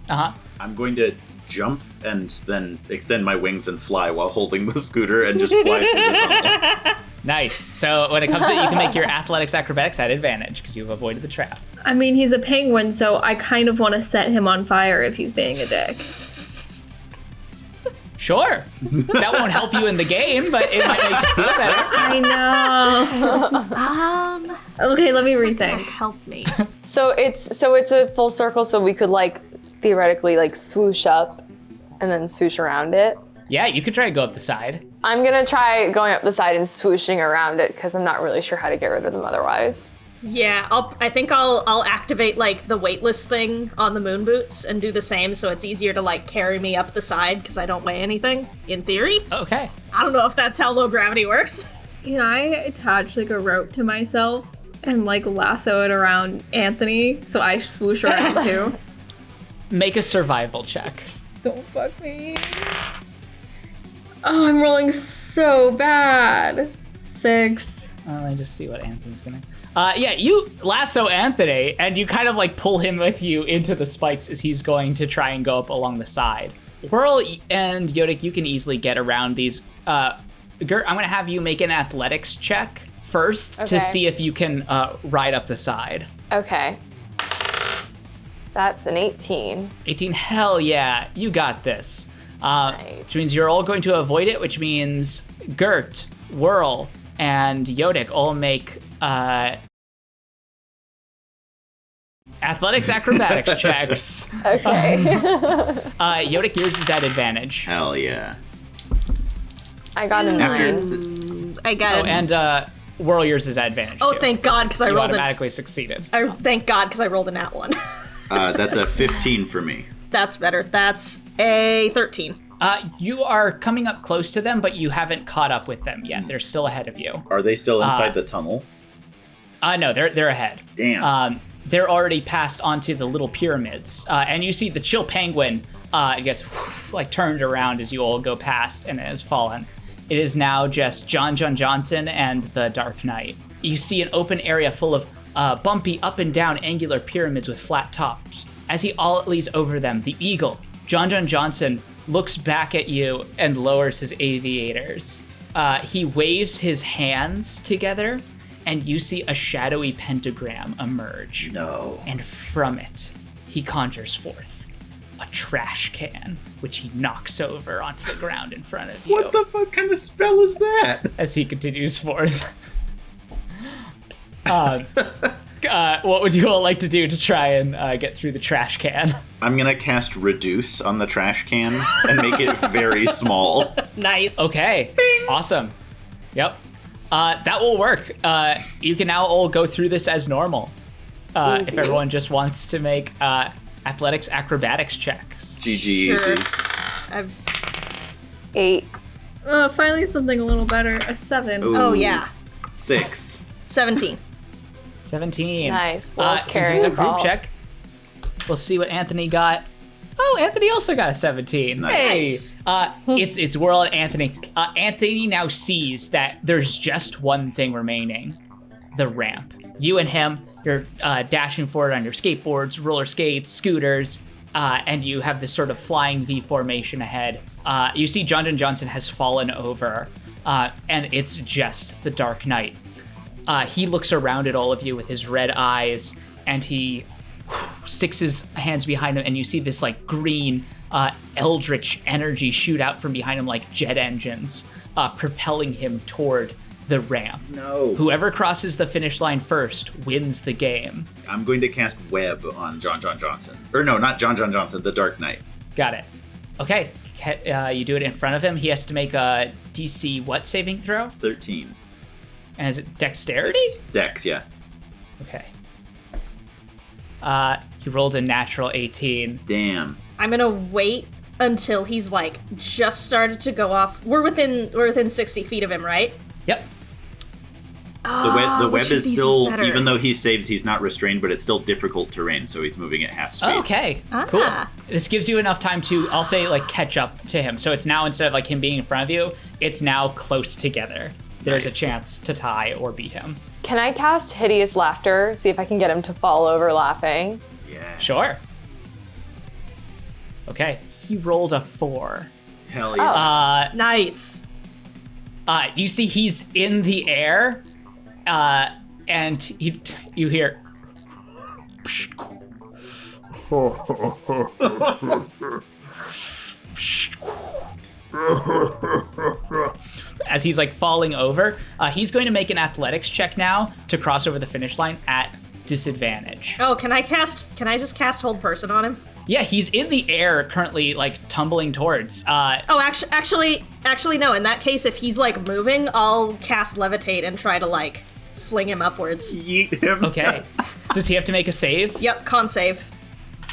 Uh-huh. I'm going to jump and then extend my wings and fly while holding the scooter and just fly through the tunnel. Nice. So when it comes to it, you can make your athletics acrobatics at advantage because you've avoided the trap. I mean, he's a penguin, so I kind of want to set him on fire if he's being a dick. Sure. That won't help you in the game, but it might make you feel better. I know. Okay, let me rethink. Help me. So it's a full circle, so we could like theoretically like swoosh up and then swoosh around it. Yeah, you could try to go up the side. I'm gonna try going up the side and swooshing around it because I'm not really sure how to get rid of them otherwise. Yeah, I think I'll activate like the weightless thing on the moon boots and do the same, so it's easier to like carry me up the side because I don't weigh anything. In theory, Okay. I don't know if that's how low gravity works. Can I attach like a rope to myself and like lasso it around Anthony so I swoosh around too? Make a survival check. Don't fuck me. Oh, I'm rolling so bad. 6. Let me just see what Anthony's gonna. Yeah, you lasso Anthony, and you kind of like pull him with you into the spikes as he's going to try and go up along the side. Whirl and Yodik, you can easily get around these. Gert, I'm gonna have you make an athletics check first to Okay. see if you can ride up the side. Okay. That's an 18. 18, hell yeah, you got this. Which means you're all going to avoid it, which means Gert, Whirl, and Yodik all make athletics acrobatics checks. Okay. Yodik, yours is at advantage. Hell yeah. I got a 9. I got it. And Whirl, yours is at advantage. Oh, too. thank God, because I You rolled automatically succeeded. Thank God, because I rolled a nat 1. That's a 15 for me. That's better. That's a 13. You are coming up close to them, but you haven't caught up with them yet. They're still ahead of you. Are they still inside the tunnel? No, they're ahead. Damn. They're already passed onto the little pyramids, and you see the chill penguin, I guess, like turned around as you all go past and has fallen. It is now just John Johnson and the Dark Knight. You see an open area full of bumpy up and down angular pyramids with flat tops. As he ollies over them, the eagle, John Johnson, looks back at you and lowers his aviators. He waves his hands together, and you see a shadowy pentagram emerge. No. And from it, he conjures forth a trash can, which he knocks over onto the ground in front of you. What the fuck kind of spell is that? As he continues forth. What would you all like to do to try and get through the trash can? I'm gonna cast Reduce on the trash can and make it very small. Nice. Okay, awesome. Yep. That will work. You can now all go through this as normal. If everyone just wants to make athletics acrobatics checks. GG. Sure. easy. I've... 8. Finally something a little better. A 7. Ooh. Oh, yeah. 6. 17. 17. Nice. Well, it's Since it's a carrying us group all. check, we'll see what Anthony got. Oh, Anthony also got a 17. Nice. Hey, it's Whirl and Anthony. Anthony now sees that there's just one thing remaining: the ramp. You and him, you're dashing forward on your skateboards, roller skates, scooters, and you have this sort of flying V formation ahead. You see John Johnson has fallen over, and it's just the Dark Knight. He looks around at all of you with his red eyes, and he sticks his hands behind him, and you see this like green eldritch energy shoot out from behind him like jet engines, propelling him toward the ramp. No. Whoever crosses the finish line first wins the game. I'm going to cast Web on John Johnson. Or no, not John Johnson, the Dark Knight. Got it. Okay, you do it in front of him. He has to make a DC what saving throw? 13. And is it dexterity? It's Dex, yeah. Okay. He rolled a natural 18. Damn. I'm gonna wait until he's like just started to go off. We're within 60 feet of him, right? Yep. The web which of is these still, better? even though he saves, he's not restrained, but it's still difficult terrain, so he's moving at half speed. Okay, Ah. cool. This gives you enough time to, I'll say, like, catch up to him. So it's now, instead of like him being in front of you, it's now close together. There's Nice. a chance to tie or beat him. Can I cast Hideous Laughter? See if I can get him to fall over laughing. Yeah. Sure. Okay, he rolled a 4. Hell yeah. Nice. You see he's in the air, and you hear... As he's like falling over, he's going to make an athletics check now to cross over the finish line at disadvantage. Oh, can I just cast Hold Person on him? Yeah, he's in the air currently, like tumbling towards. Oh, actually, no. In that case, if he's like moving, I'll cast Levitate and try to like fling him upwards. Yeet him. Okay. Does he have to make a save? Yep, con save.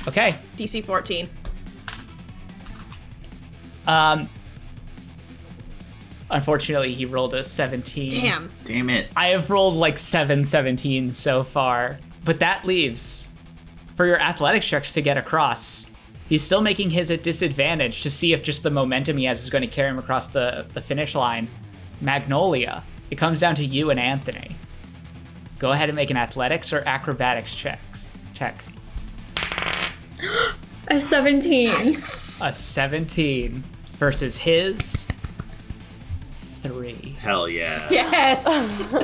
Okay. DC 14. Unfortunately, he rolled a 17. Damn. Damn it. I have rolled like 7 17s so far, but that leaves for your athletics checks to get across. He's still making his at disadvantage to see if just the momentum he has is going to carry him across the finish line. Magnolia, it comes down to you and Anthony. Go ahead and make an athletics or acrobatics check. A 17. A 17 versus his 3. Hell yeah. Yes.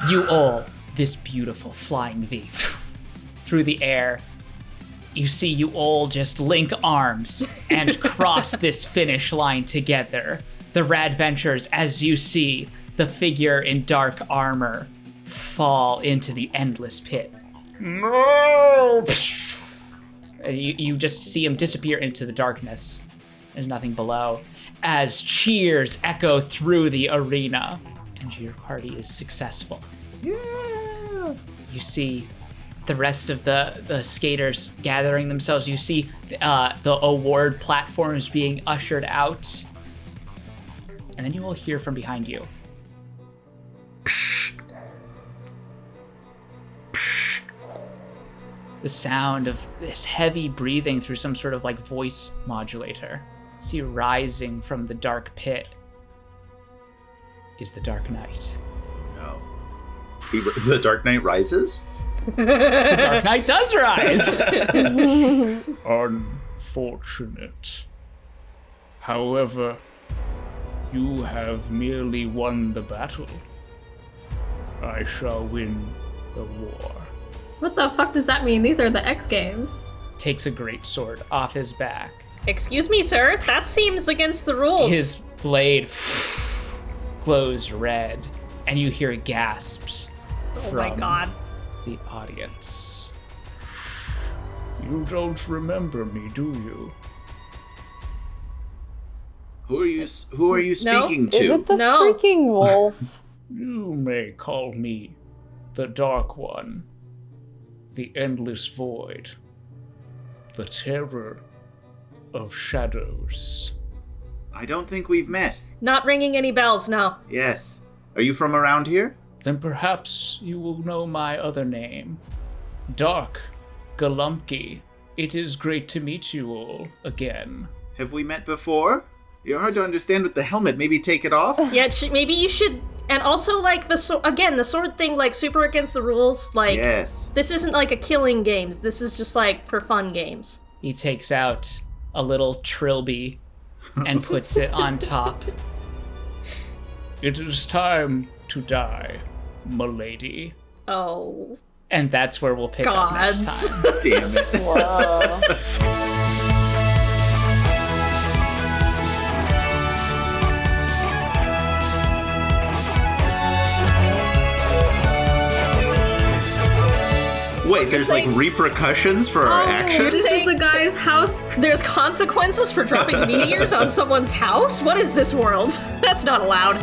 You all, this beautiful flying V through the air, you see you all just link arms and cross this finish line together. The Radventures, as you see the figure in dark armor fall into the endless pit. No! And you just see him disappear into the darkness. There's nothing below. As cheers echo through the arena, and your party is successful. Yeah. You see the rest of the skaters gathering themselves. You see the award platforms being ushered out. And then you will hear from behind you. The sound of this heavy breathing through some sort of like voice modulator. See, rising from the dark pit is the Dark Knight. No. The Dark Knight rises? The Dark Knight does rise! Unfortunate. However, you have merely won the battle. I shall win the war. What the fuck does that mean? These are the X Games. Takes a great sword off his back. Excuse me, sir. That seems against the rules. His blade glows red, and you hear gasps Oh my from god. the audience. You don't remember me, do you? Who are you speaking Is to? it the No. freaking wolf? You may call me the Dark One, the Endless Void, the Terror of Shadows. I don't think we've met. Not ringing any bells, no. Yes. Are you from around here? Then perhaps you will know my other name. Dark Galumpki. It is great to meet you all again. Have we met before? You're hard to understand with the helmet. Maybe take it off? Yeah, maybe you should. And also, like, the sword thing, like, super against the rules. Like, Yes. this isn't like a killing games. This is just, like, for fun games. He takes out a little trilby and puts it on top. It is time to die, m'lady. Oh, And that's where we'll pick up next gods. time. Damn it. Whoa. Wait, there's like repercussions for our actions? This is the guy's house. There's consequences for dropping meteors on someone's house? What is this world? That's not allowed.